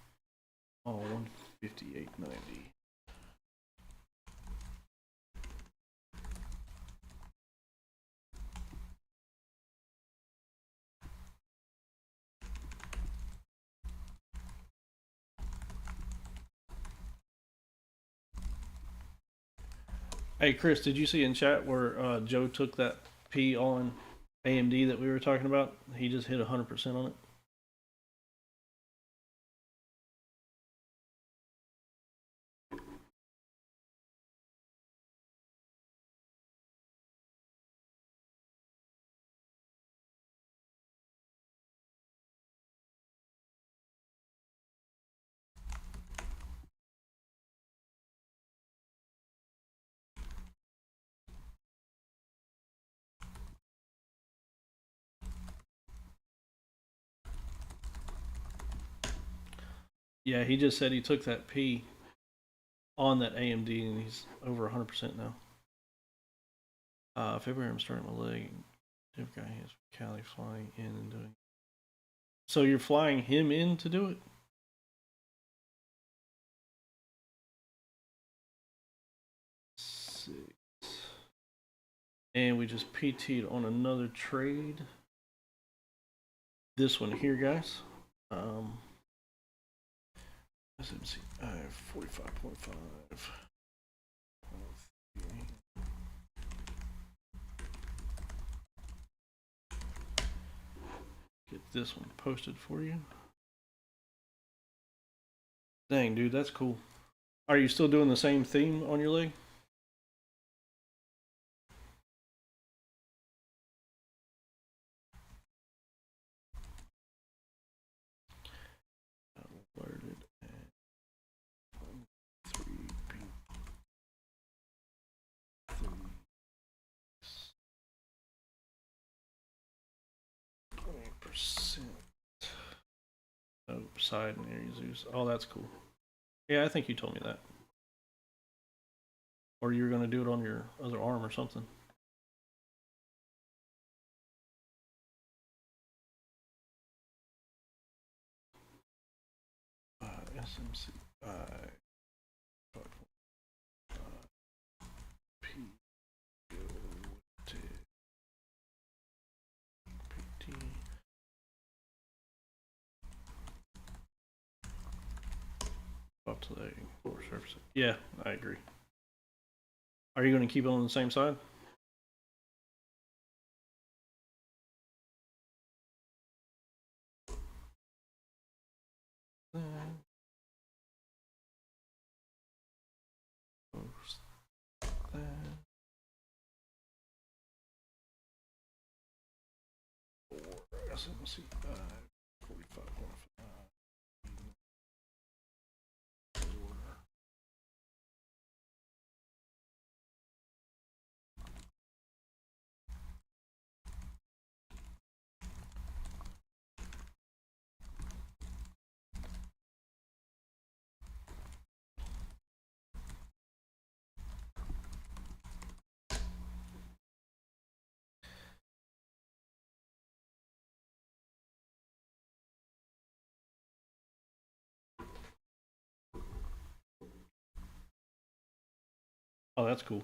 158.90. Hey, Chris, did you see in chat where Joe took that P on AMD that we were talking about? He just hit 100% on it. Yeah, he just said he took that P on that AMD and he's over 100% now. February, I'm starting my leg. Div guy has Cali flying in and doing. So you're flying him in to do it? Six. And we just PT'd on another trade. This one here, guys. SMCI 45.5. Get this one posted for you. Dang, dude, that's cool. Are you still doing the same theme on your leg? Alerted at 3 20%. Oh, side and Aries Zeus. Oh, that's cool. Yeah, I think you told me that. Or you were going to do it on your other arm or something. SMCI up to the lower surface. Yeah, I agree. Are you going to keep it on the same side? Post that. Or SMCI 45.5. Oh, that's cool.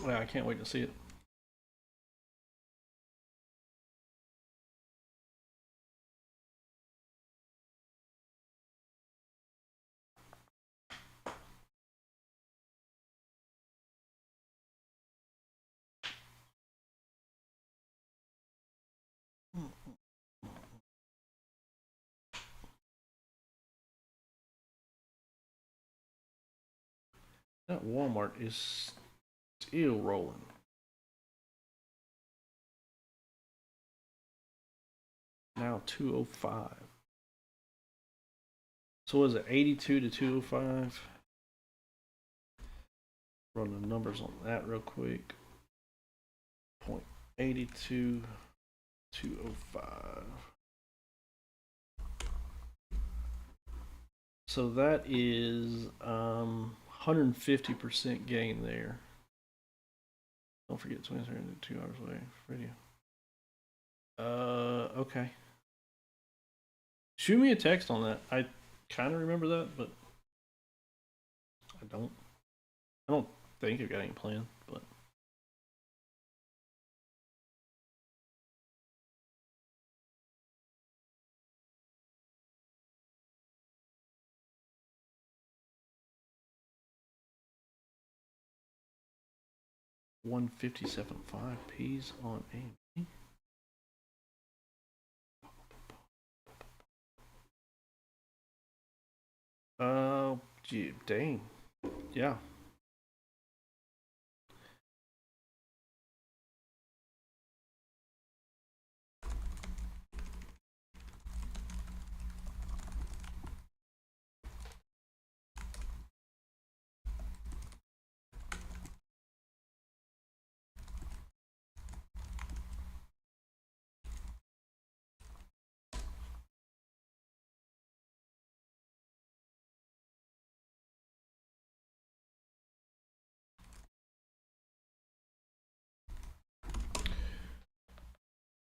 Well, I can't wait to see it. That Walmart is still rolling. Now 205. So was it 82 to 205? Run the numbers on that real quick. 0.82 205. So that is 150% gain there. Don't forget 2 hours away. Radio. Okay. Shoot me a text on that. I kind of remember that, but I don't. I don't think I've got any plan, but. $157.5 P's on AMD. Gee, dang. Yeah.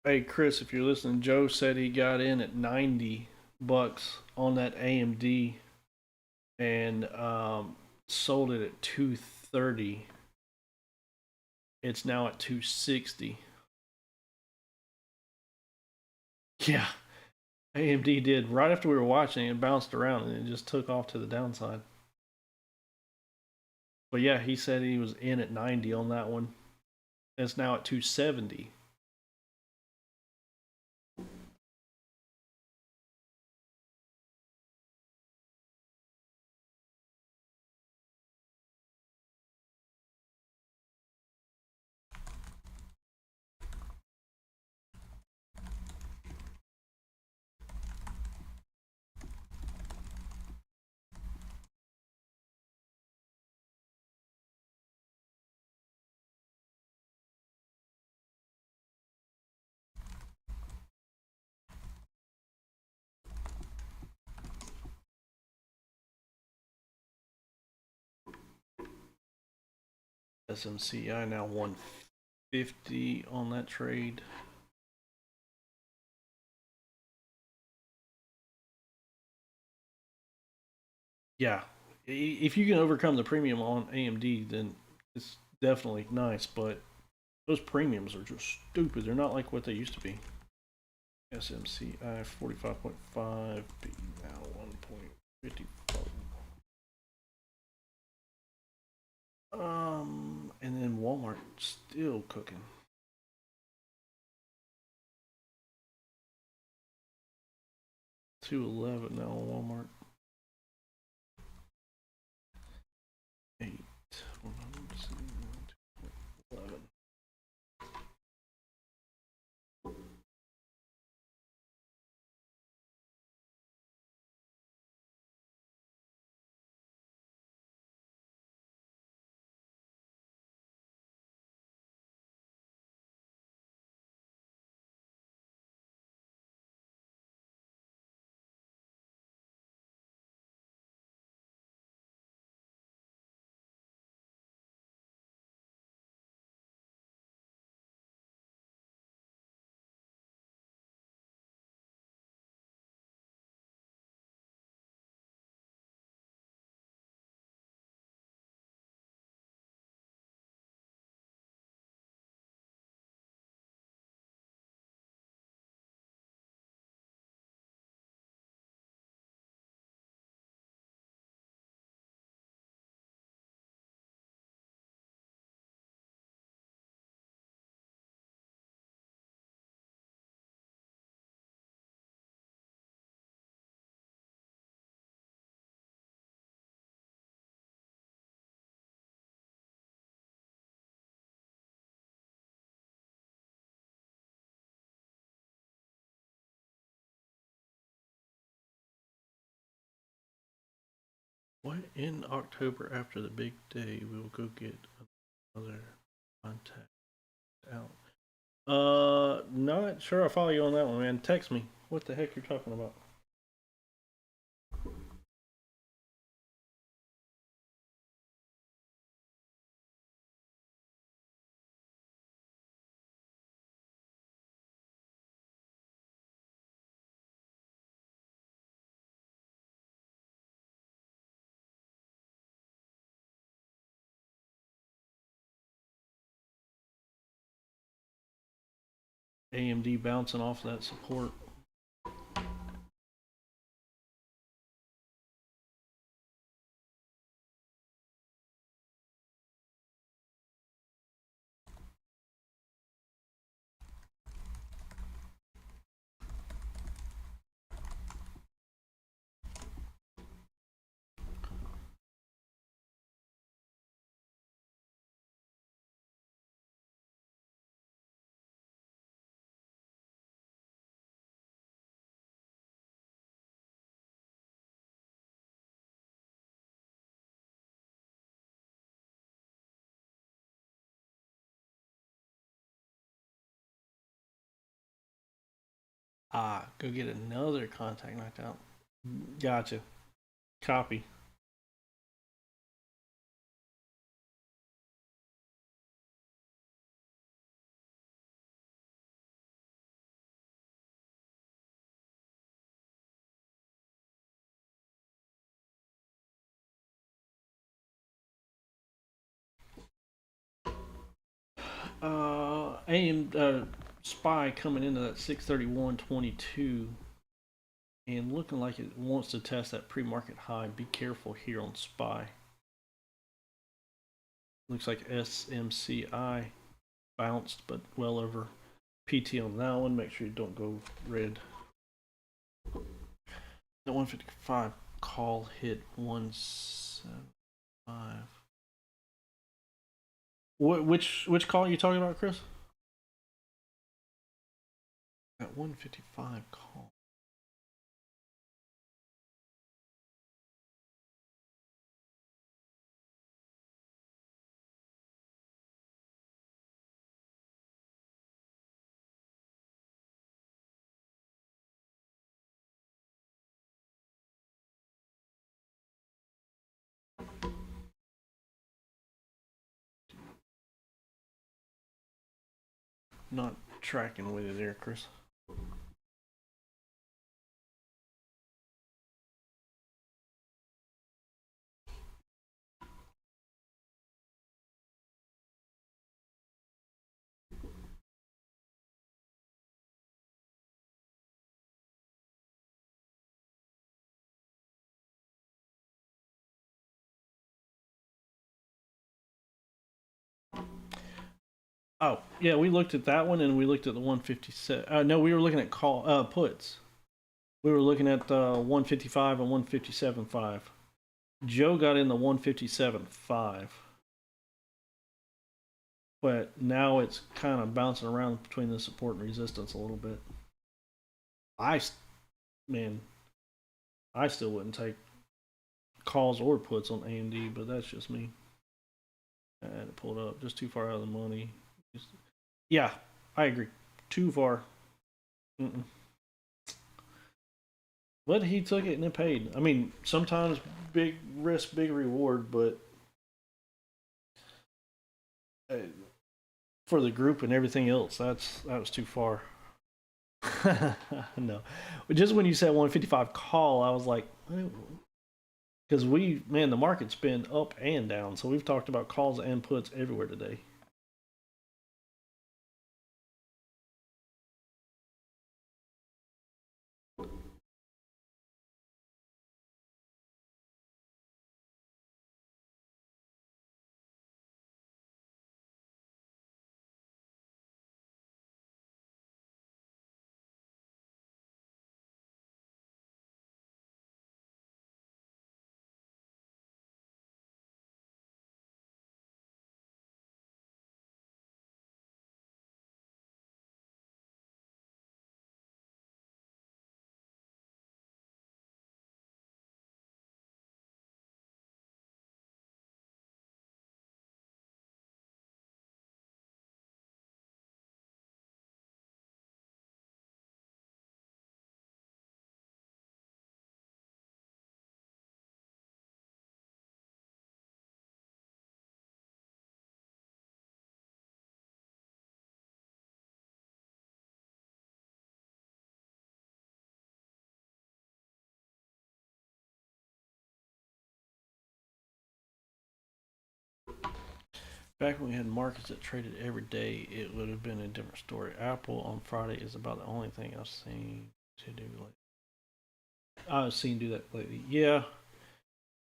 Hey Chris, if you're listening, Joe said he got in at $90 on that AMD and sold it at 230. It's now at 260. Yeah, AMD did right after we were watching it, bounced around and it just took off to the downside. But yeah, he said he was in at 90 on that one. It's now at 270. SMCI now 150 on that trade. Yeah, if you can overcome the premium on AMD, then it's definitely nice. But those premiums are just stupid. They're not like what they used to be. SMCI 45.5 B now 1.54. And then Walmart still cooking. $211 now on Walmart. 8 11. What in October after the big day we'll go get another contact out. Not sure I follow you on that one, man. Text me. What the heck you're talking about? AMD bouncing off that support. Ah, go get another contact knocked out. Gotcha. Copy. SPY coming into that 631.22 and looking like it wants to test that pre-market high. Be careful here on SPY. Looks like SMCI bounced, but well over PT on that one. Make sure you don't go red. The 155 call hit 175. Which call are you talking about, Chris? That 155 call. Not tracking with you there, Chris. Oh, yeah, we looked at that one and we looked at the 157. No, we were looking at puts. We were looking at the 155 and 157.5. Joe got in the 157.5. But now it's kind of bouncing around between the support and resistance a little bit. Man, I still wouldn't take calls or puts on AMD, but that's just me. I had it pulled up just too far out of the money. Yeah, I agree. Too far. Mm-mm. But he took it and it paid. I mean, sometimes big risk, big reward, but uh, for the group and everything else, that was too far. No, but just when you said 155 call, I was like, because the market's been up and down, so we've talked about calls and puts everywhere today. Back when we had markets that traded every day, it would have been a different story. Apple on Friday is about the only thing I've seen to do lately. I've seen do that lately. Yeah,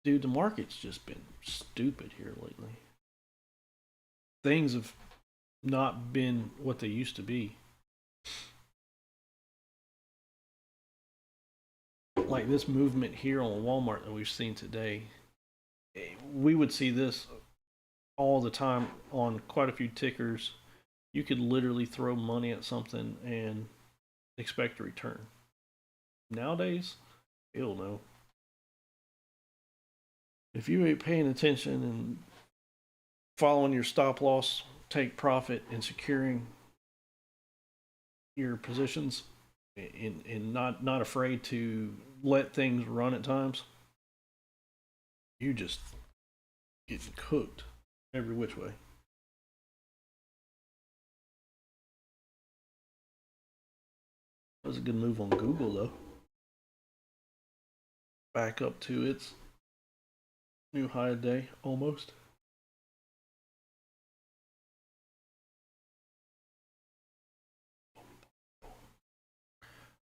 dude, the market's just been stupid here lately. Things have not been what they used to be. Like this movement here on Walmart that we've seen today, we would see this all the time on quite a few tickers. You could literally throw money at something and expect a return. Nowadays, hell no. If you ain't paying attention and following your stop loss, take profit, and securing your positions, and not afraid to let things run at times, you just getting cooked every which way. That was a good move on Google though. Back up to its new high a day almost.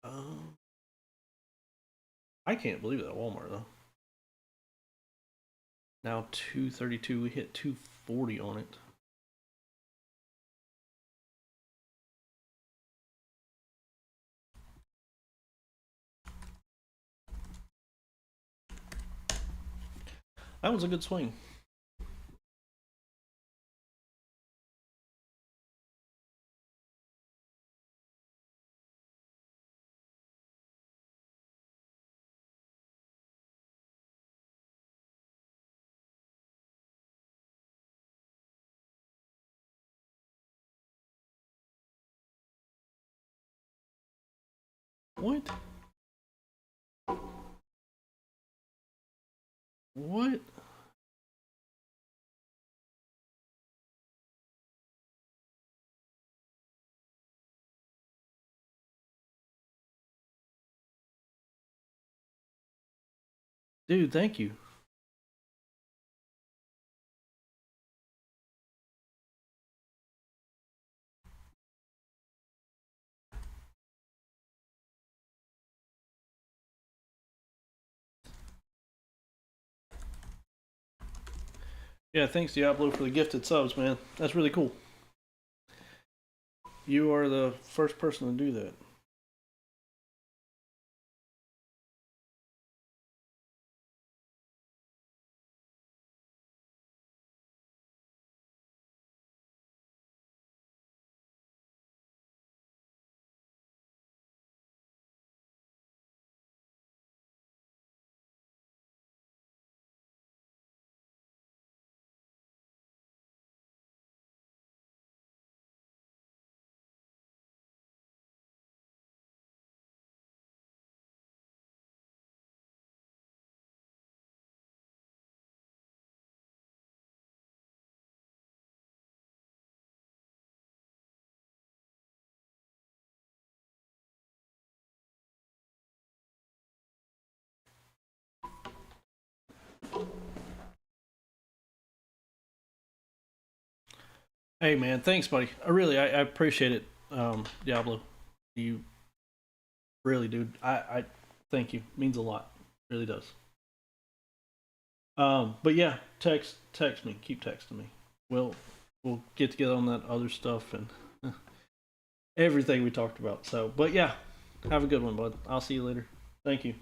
Um, I can't believe that Walmart though. Now 232, we hit 240 on it. That was a good swing. What? What? Dude, thank you. Yeah, thanks Diablo for the gifted subs, man. That's really cool. You are the first person to do that. Hey man, thanks, buddy. I appreciate it, Diablo. You really, dude. I thank you. Means a lot. Really does. But yeah, text me. Keep texting me. We'll get together on that other stuff and everything we talked about. So, but yeah, have a good one, bud. I'll see you later. Thank you.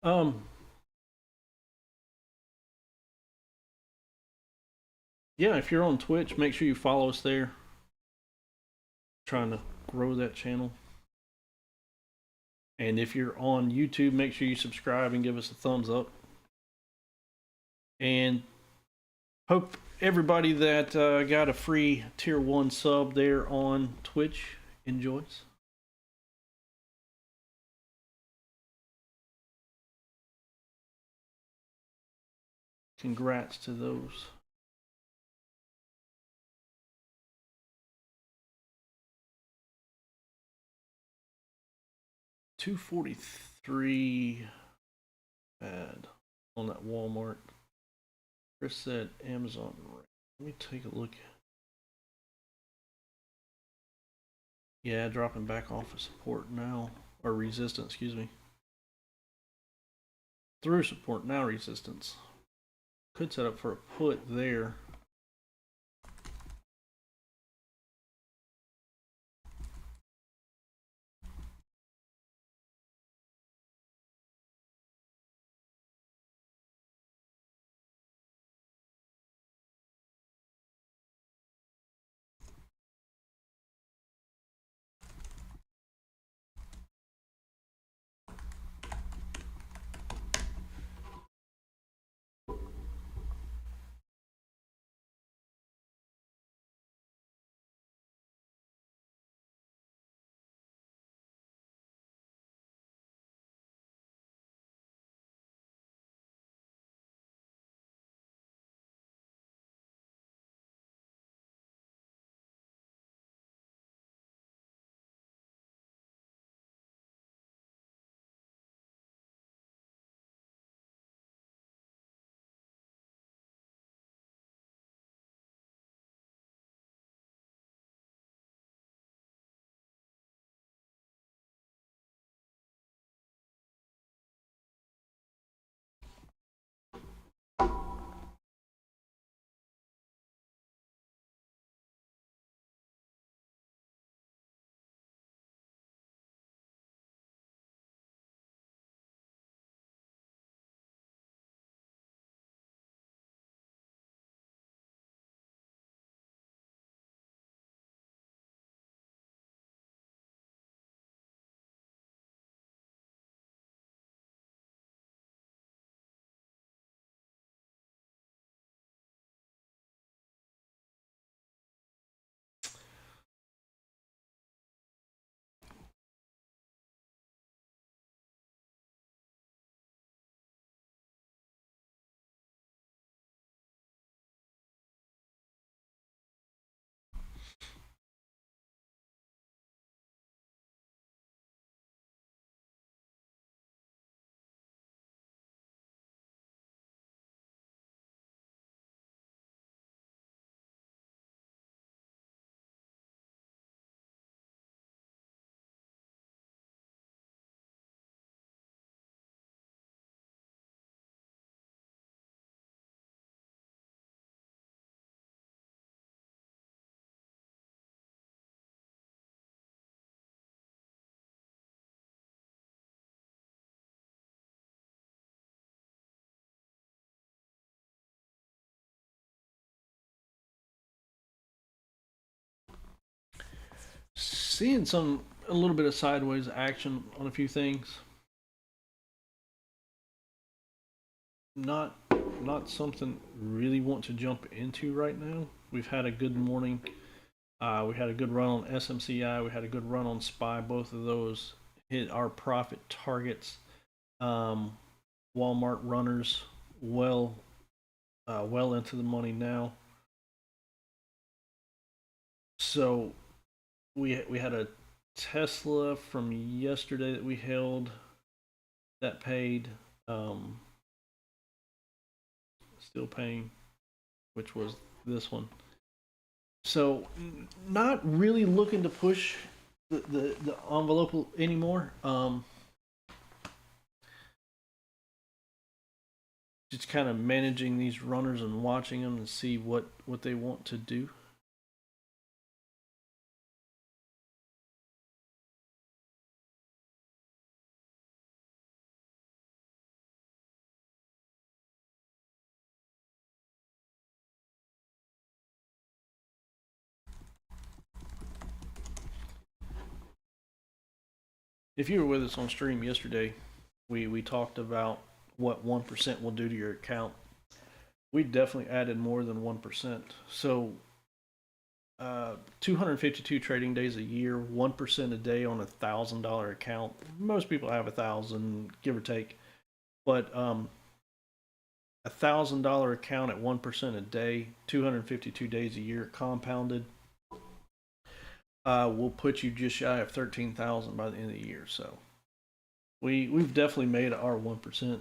Um, yeah, if you're on Twitch, make sure you follow us there. Trying to grow that channel. And if you're on YouTube, make sure you subscribe and give us a thumbs up. And hope everybody that got a free tier 1 sub there on Twitch enjoys. Congrats to those. $243 bad on that Walmart. Chris said Amazon. Let me take a look. Yeah, dropping back off of support now, or resistance, excuse me. Through support, now resistance. Could set up for a put there. Seeing a little bit of sideways action on a few things. Not something really want to jump into right now. We've had a good morning. We had a good run on SMCI. We had a good run on SPY. Both of those hit our profit targets. Walmart runners well into the money now. So we had a Tesla from yesterday that we held that paid. Still paying, which was this one. So not really looking to push the envelope anymore. Just kind of managing these runners and watching them and see what they want to do. If you were with us on stream yesterday, we talked about what 1% will do to your account. we definitely added more than 1%. So 252 trading days a year, 1% a day on $1,000 account. Most people have 1,000, give or take, but $1,000 account at 1% a day, 252 days a year compounded, will put you just shy of 13,000 by the end of the year. So we've definitely made our 1%.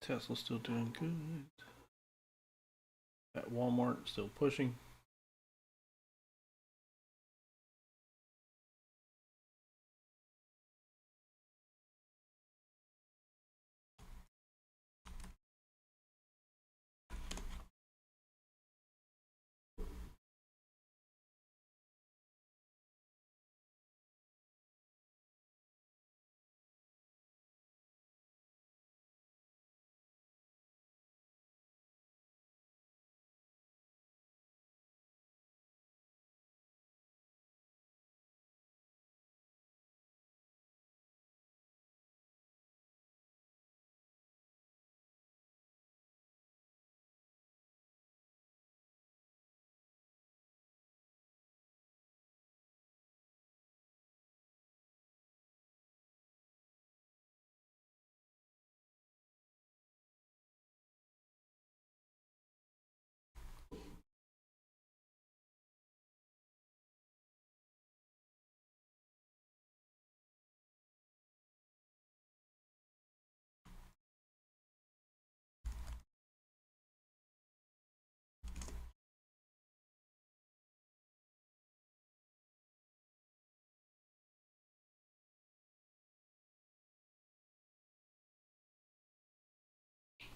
Tesla's still doing good. At Walmart, still pushing.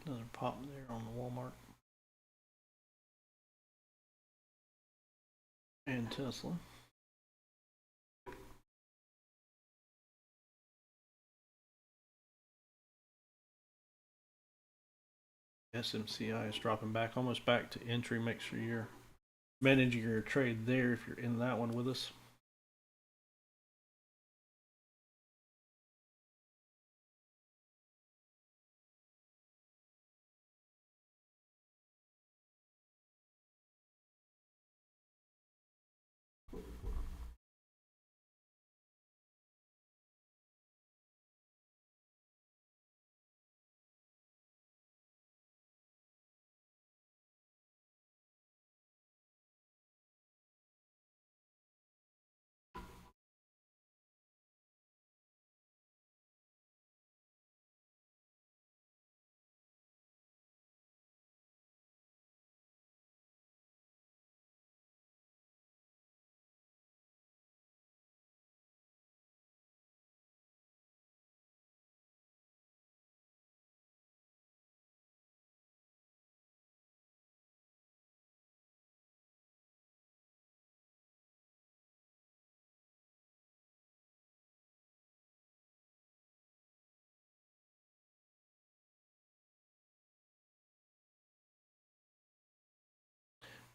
Another pop there on the Walmart and Tesla. SMCI is dropping back, almost back to entry. Make sure you're managing your trade there if you're in that one with us.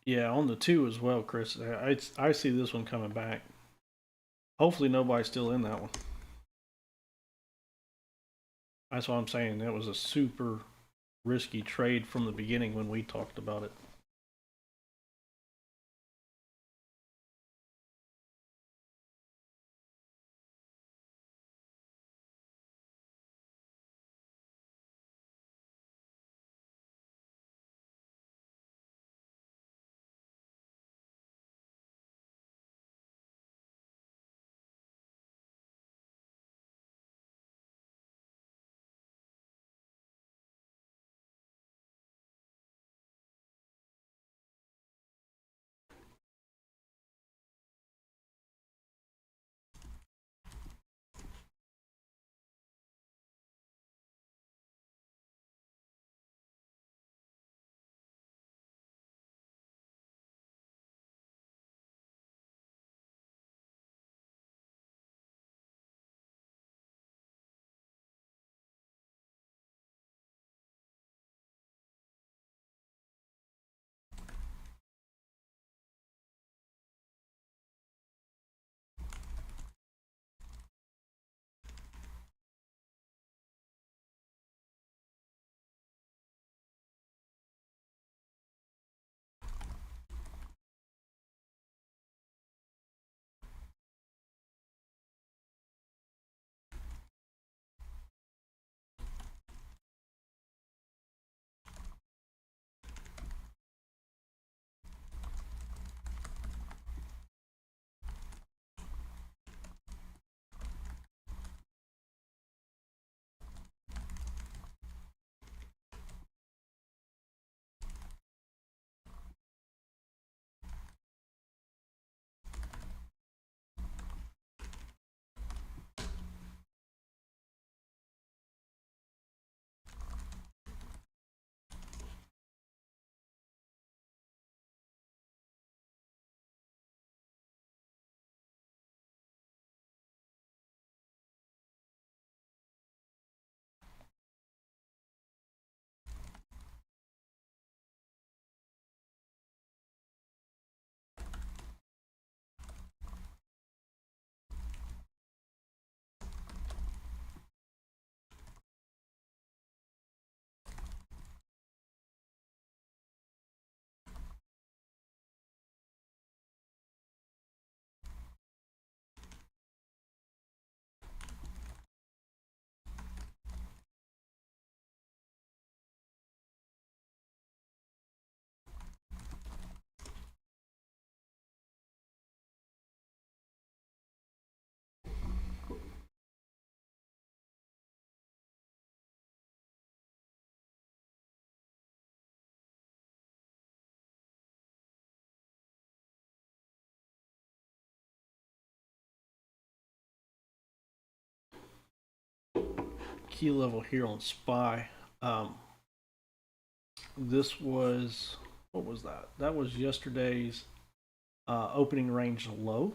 Yeah, on the 2 as well, Chris. I see this one coming back. Hopefully nobody's still in that one. That's what I'm saying. That was a super risky trade from the beginning when we talked about it. Key level here on SPY. This was, what was that? That was yesterday's opening range low.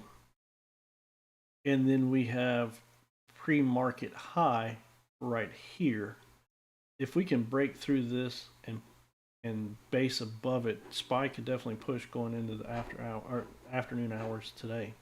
And then we have pre-market high right here. If we can break through this and and base above it. SPY could definitely push going into the afternoon hours today.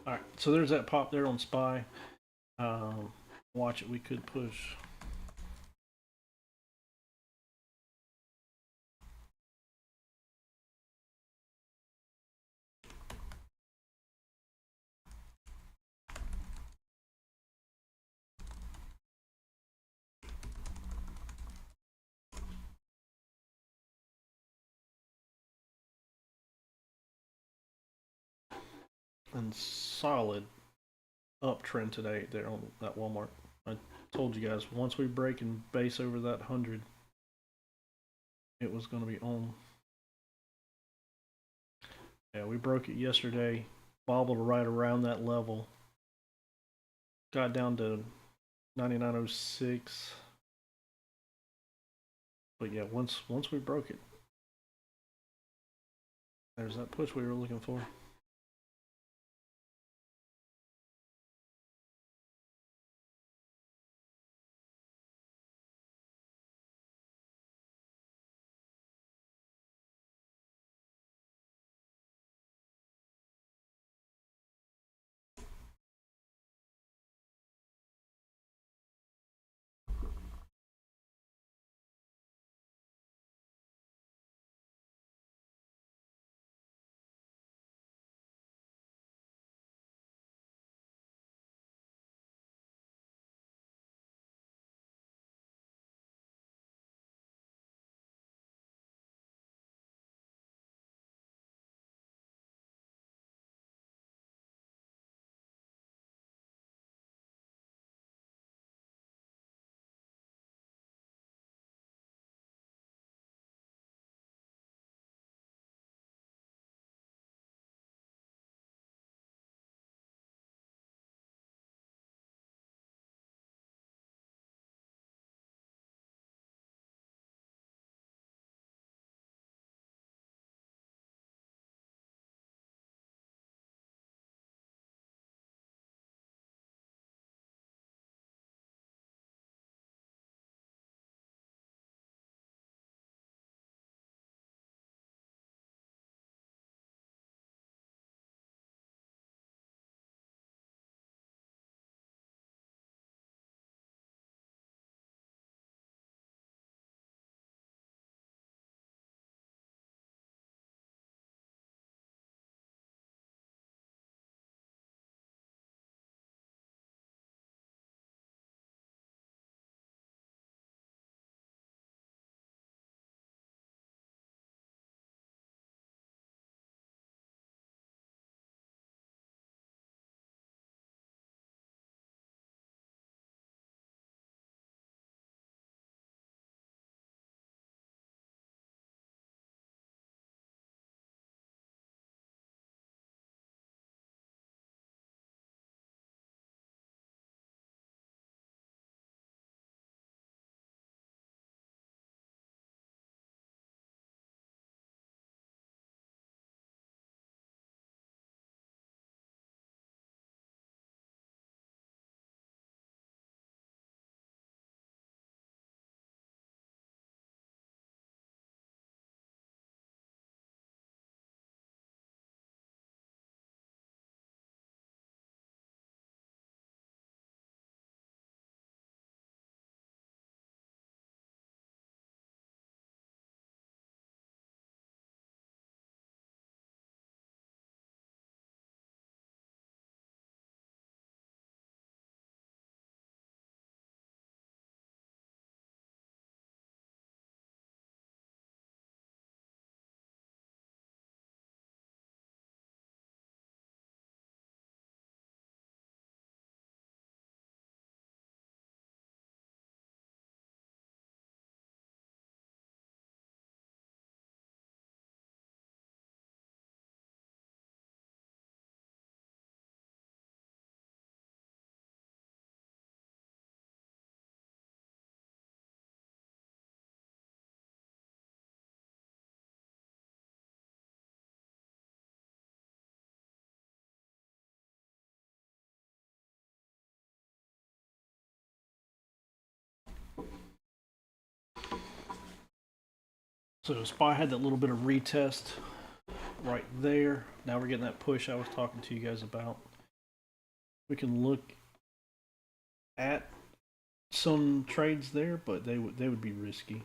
All right, so there's that pop there on SPY. Watch it. We could push. And solid uptrend today there on that Walmart. I told you guys once we break and base over that 100, it was going to be on. Yeah, we broke it yesterday, bobbled right around that level, got down to 99.06. But yeah, once we broke it, there's that push we were looking for. So SPY had that little bit of retest right there. Now we're getting that push I was talking to you guys about. We can look at some trades there, but they would be risky.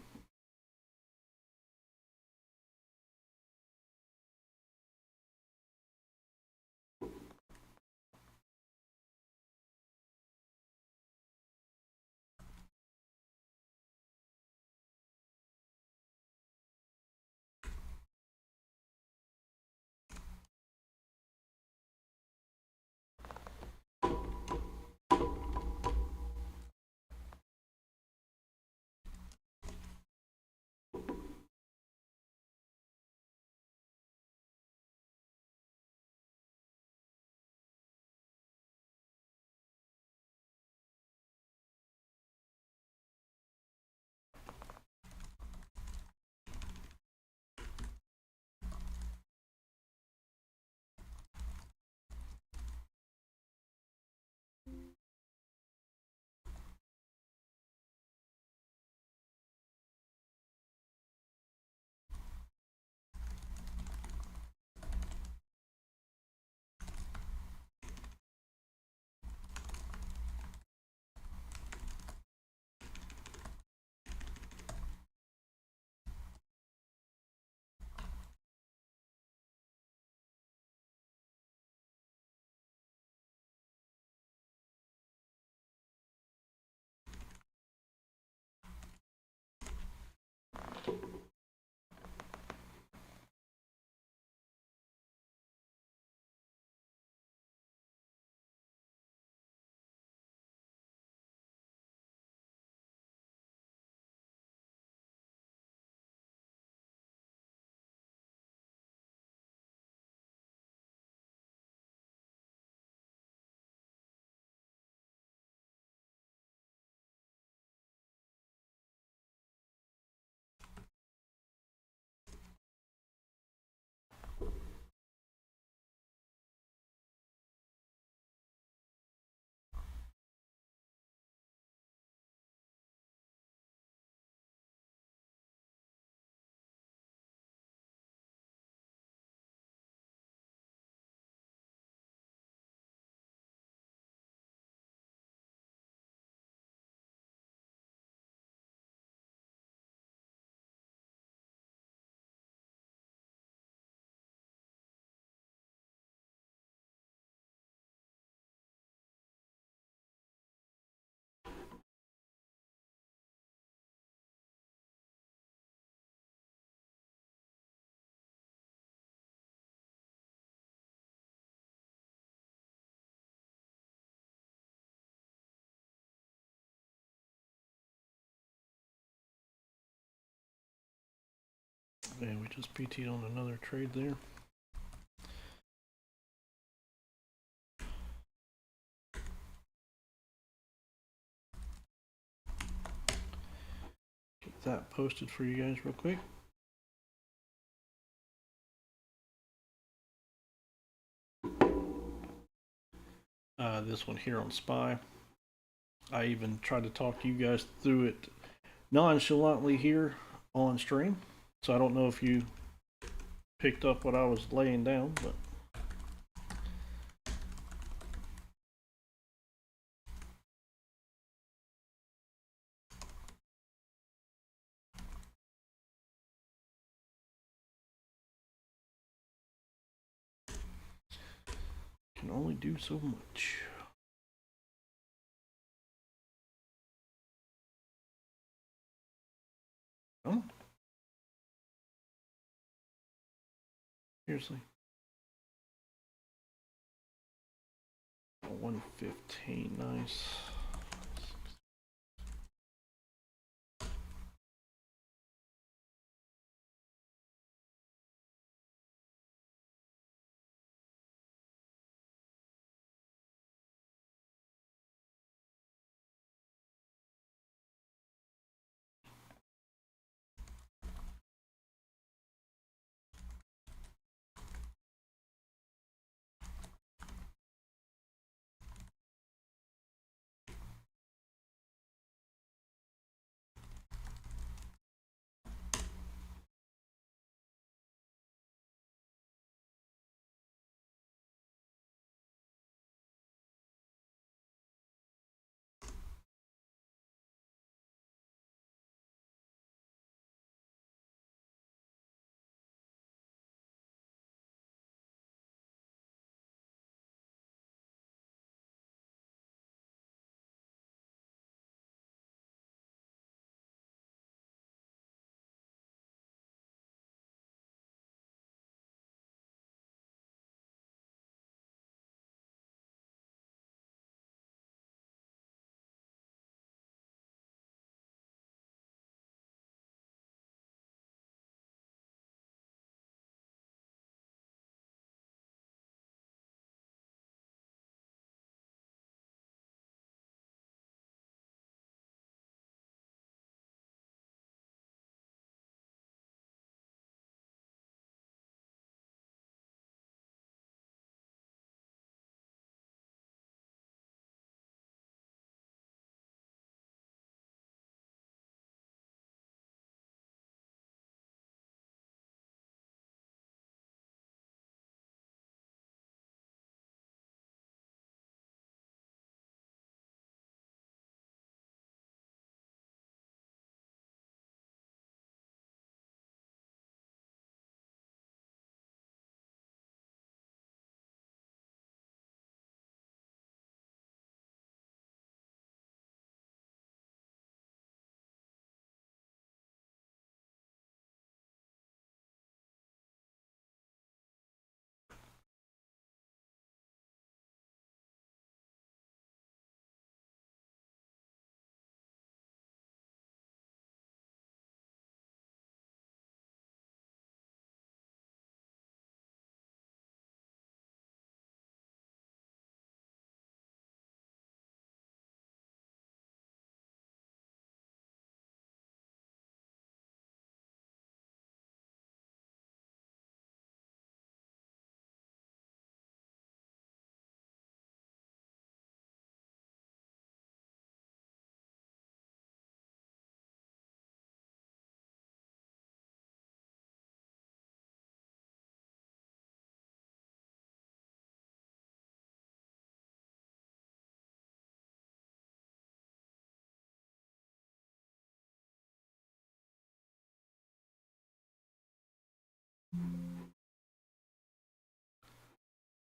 And we just PT'd on another trade there. Get that posted for you guys real quick. This one here on SPY. I even tried to talk you guys through it nonchalantly here on stream. So I don't know if you picked up what I was laying down, but can only do so much. Oh. Seriously. 115, nice.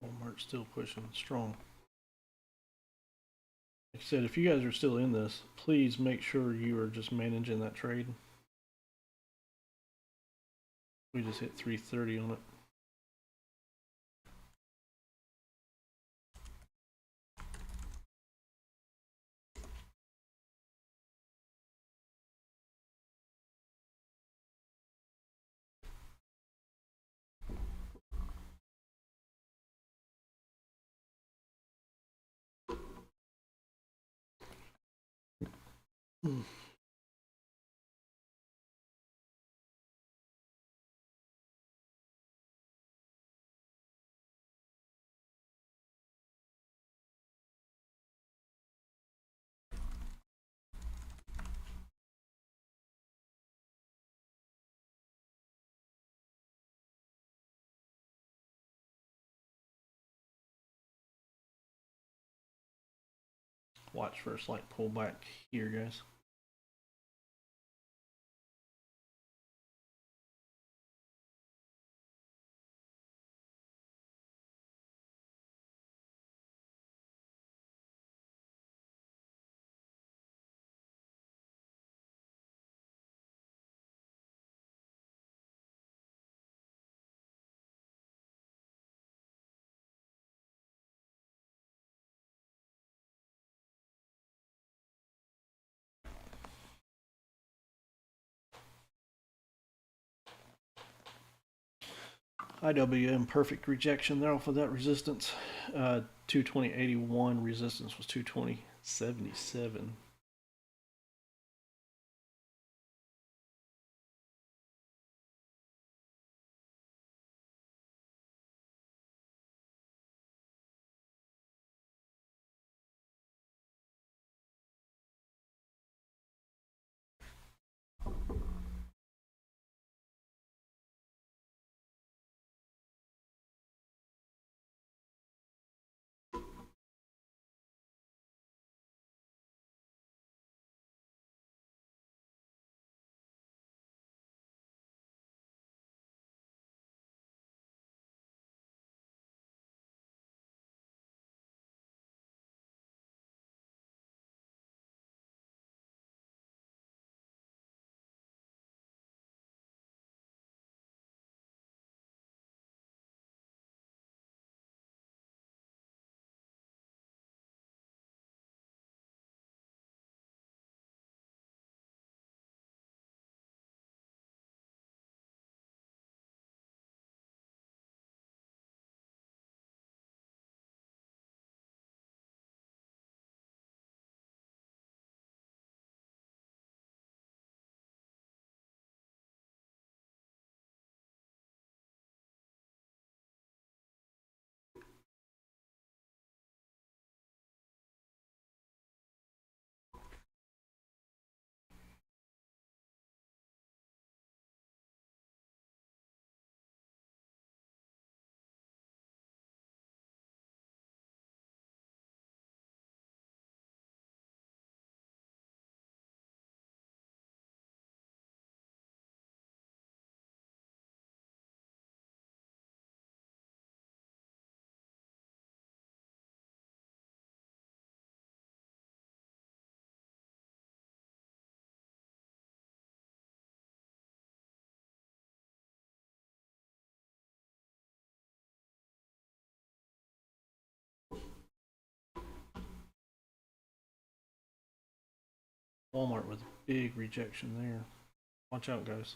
Walmart's still pushing strong. Like I said, if you guys are still in this, please make sure you are just managing that trade. We just hit 330 on it. Watch for a slight pullback here, guys. IWM perfect rejection there off of that resistance. 220.81 resistance was 220.77. Walmart with a big rejection there. Watch out, guys.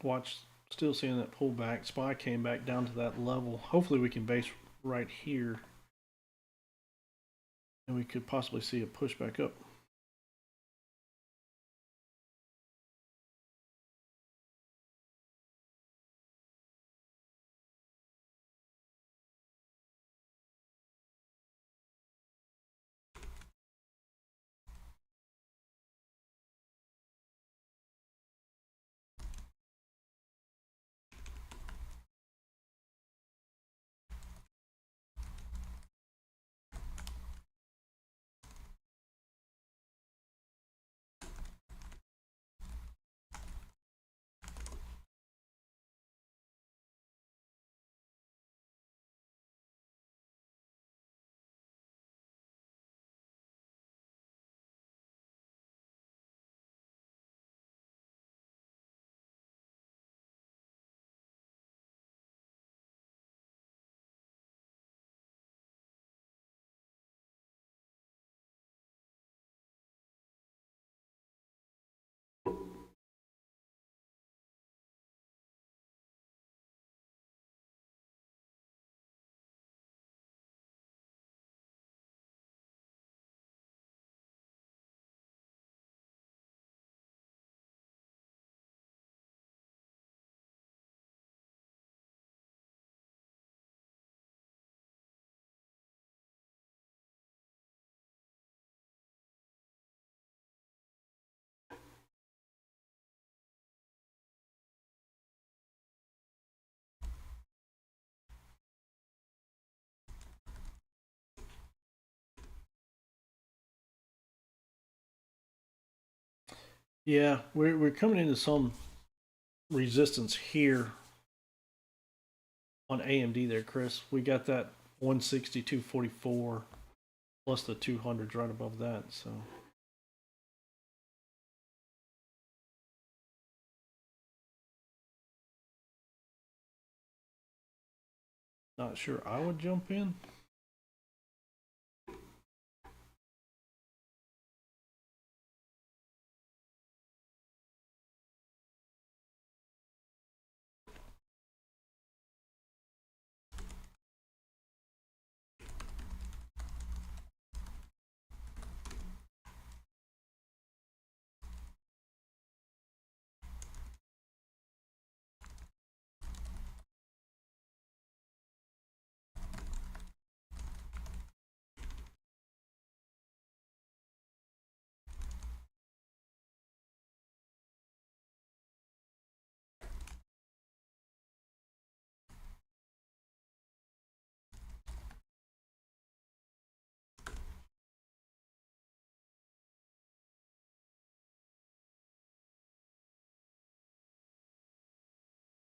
Watch, still seeing that pullback. SPY came back down to that level. Hopefully we can base right here. And we could possibly see a push back up. Yeah, we're coming into some resistance here on AMD there, Chris. We got that 162.44 plus the 200s right above that. So not sure I would jump in.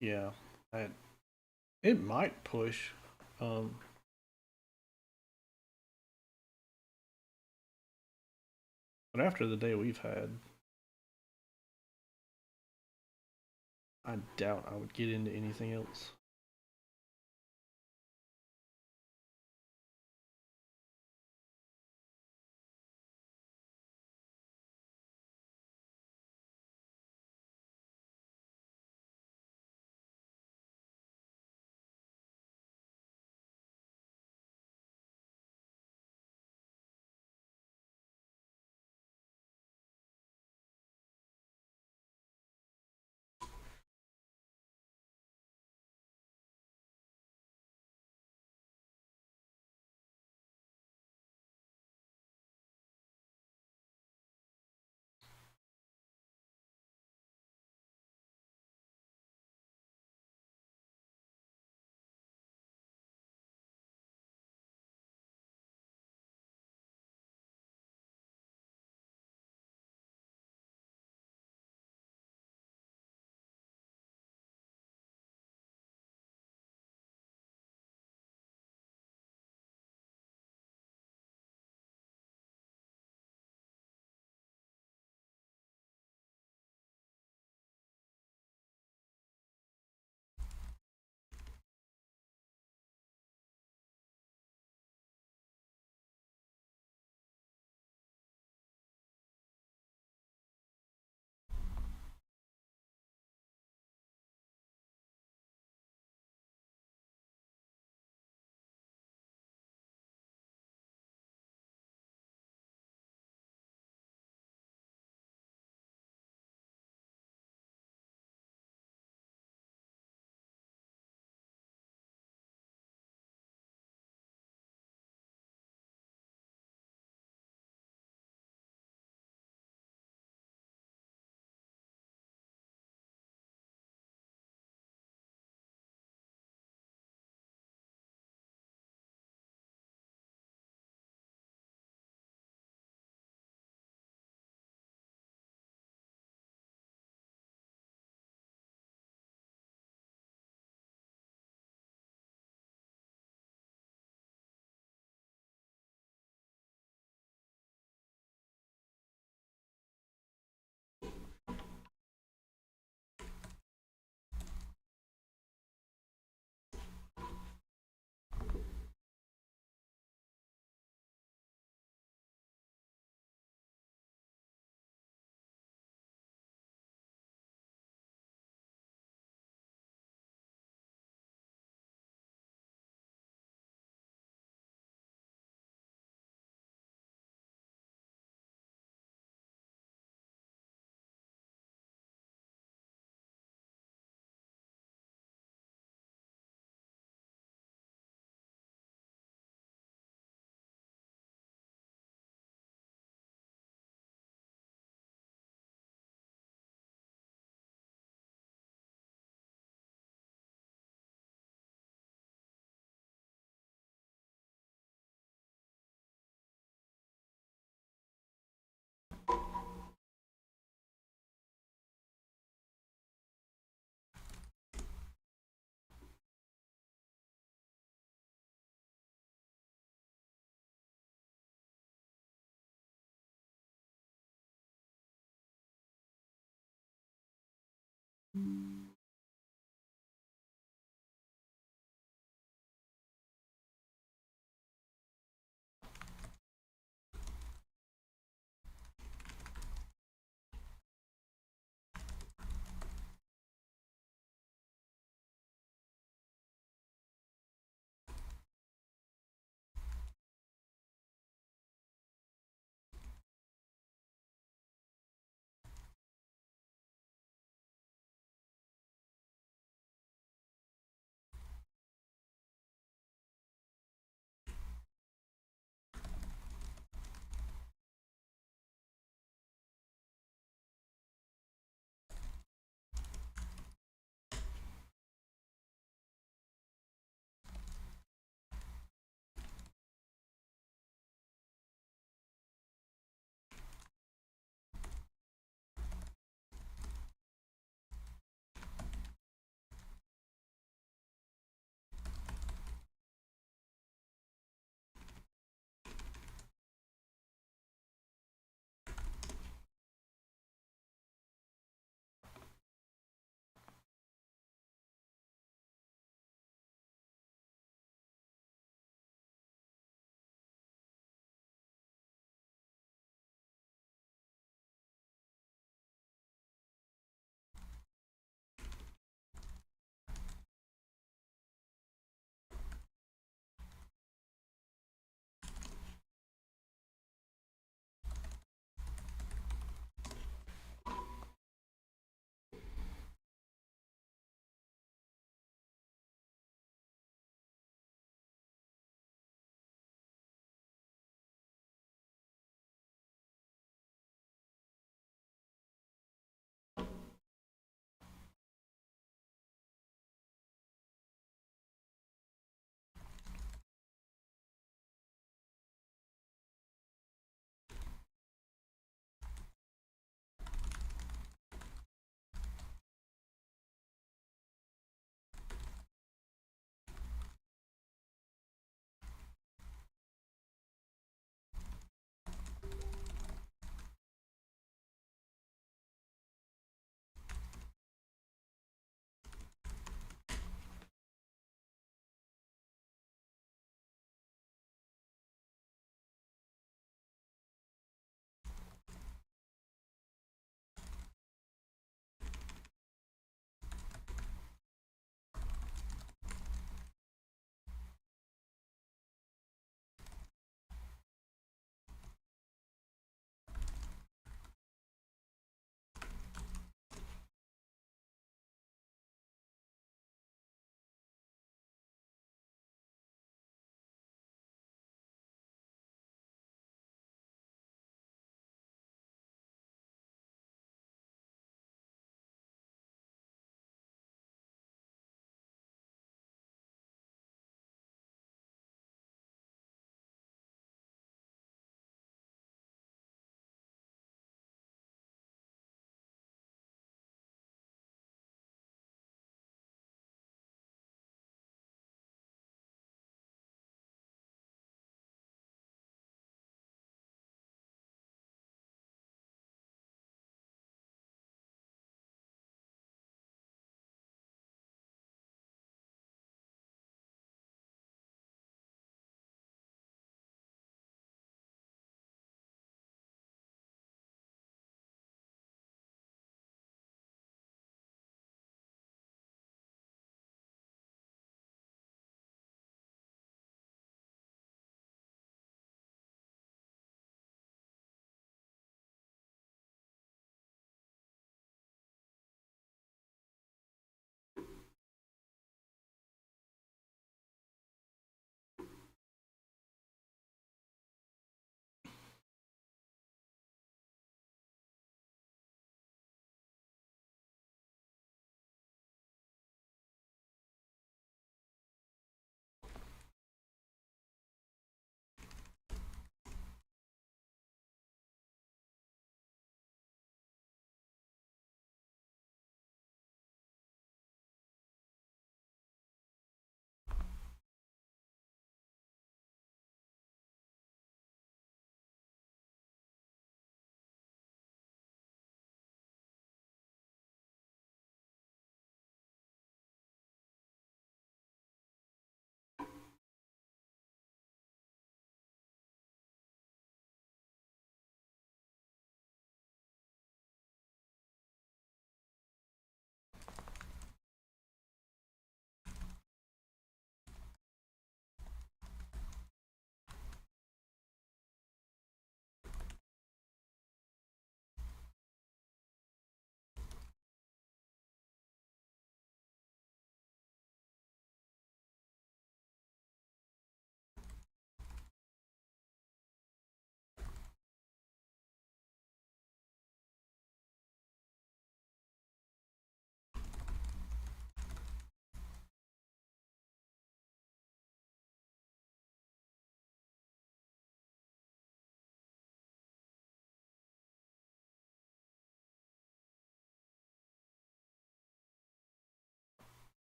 Yeah, it might push. Um, but after the day we've had, I doubt I would get into anything else.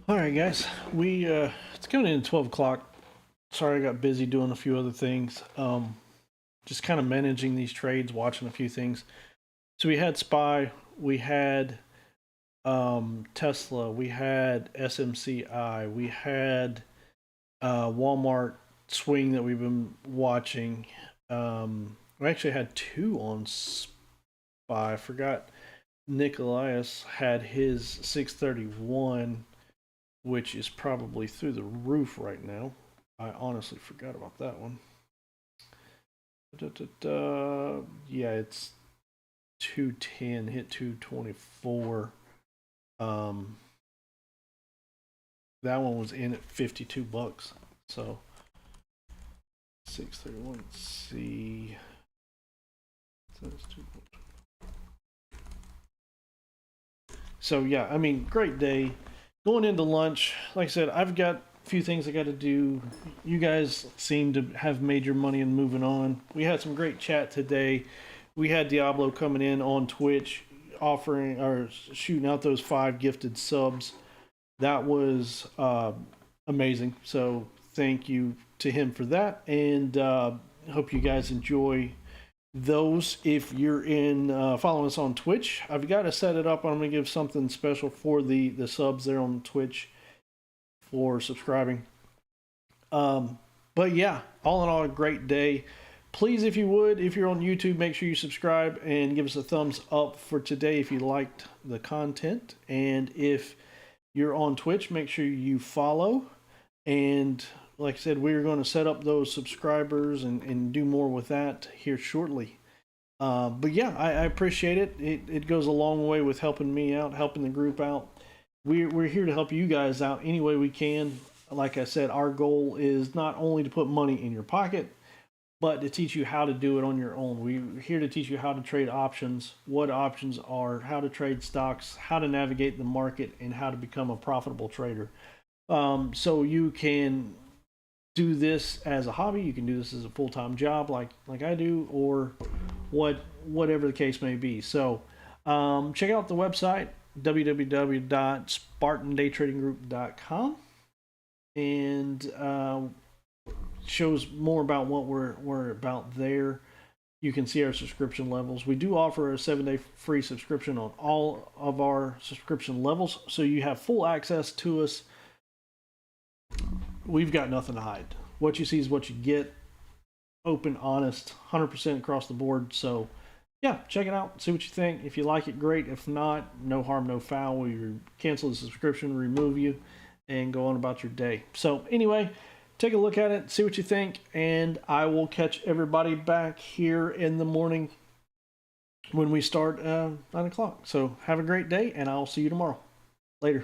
All right, guys. It's coming in at 12 o'clock. Sorry, I got busy doing a few other things. Just kind of managing these trades, watching a few things. So we had SPY, we had Tesla, we had SMCI, we had Walmart swing that we've been watching. We actually had two on SPY. I forgot Nicholas had his 631, which is probably through the roof right now. I honestly forgot about that one. Yeah, it's 210, hit 224. That one was in at 52 bucks. So 631. Let's see. So yeah, I mean, great day. Going into lunch, like I said, I've got a few things I got to do. You guys seem to have made your money and moving on. We had some great chat today. We had Diablo coming in on Twitch, offering or shooting out those 5 gifted subs. That was amazing. So thank you to him for that, and hope you guys enjoy those. If you're in following us on Twitch, I've got to set it up. I'm going to give something special for the subs there on Twitch for subscribing. But yeah, all in all, a great day. Please, if you would, if you're on YouTube, make sure you subscribe and give us a thumbs up for today if you liked the content. And if you're on Twitch, make sure you follow. And like I said, we're going to set up those subscribers and do more with that here shortly. But yeah, I appreciate it. It goes a long way with helping me out, helping the group out. We're here to help you guys out any way we can. Like I said, our goal is not only to put money in your pocket, but to teach you how to do it on your own. We're here to teach you how to trade options, what options are, how to trade stocks, how to navigate the market, and how to become a profitable trader. So you can do this as a hobby, you can do this as a full-time job like I do, or whatever the case may be. So check out the website www.SpartanDTGroup.com, and shows more about what we're about there. You can see our subscription levels. We do offer a 7-day free subscription on all of our subscription levels, so you have full access to us. We've got nothing to hide. What you see is what you get. Open, honest, 100% across the board. So yeah, check it out, see what you think. If you like it, great. If not, no harm, no foul. We cancel the subscription, remove you, and go on about your day. So anyway, take a look at it, see what you think, and I will catch everybody back here in the morning when we start 9 o'clock. So have a great day, and I'll see you tomorrow. Later.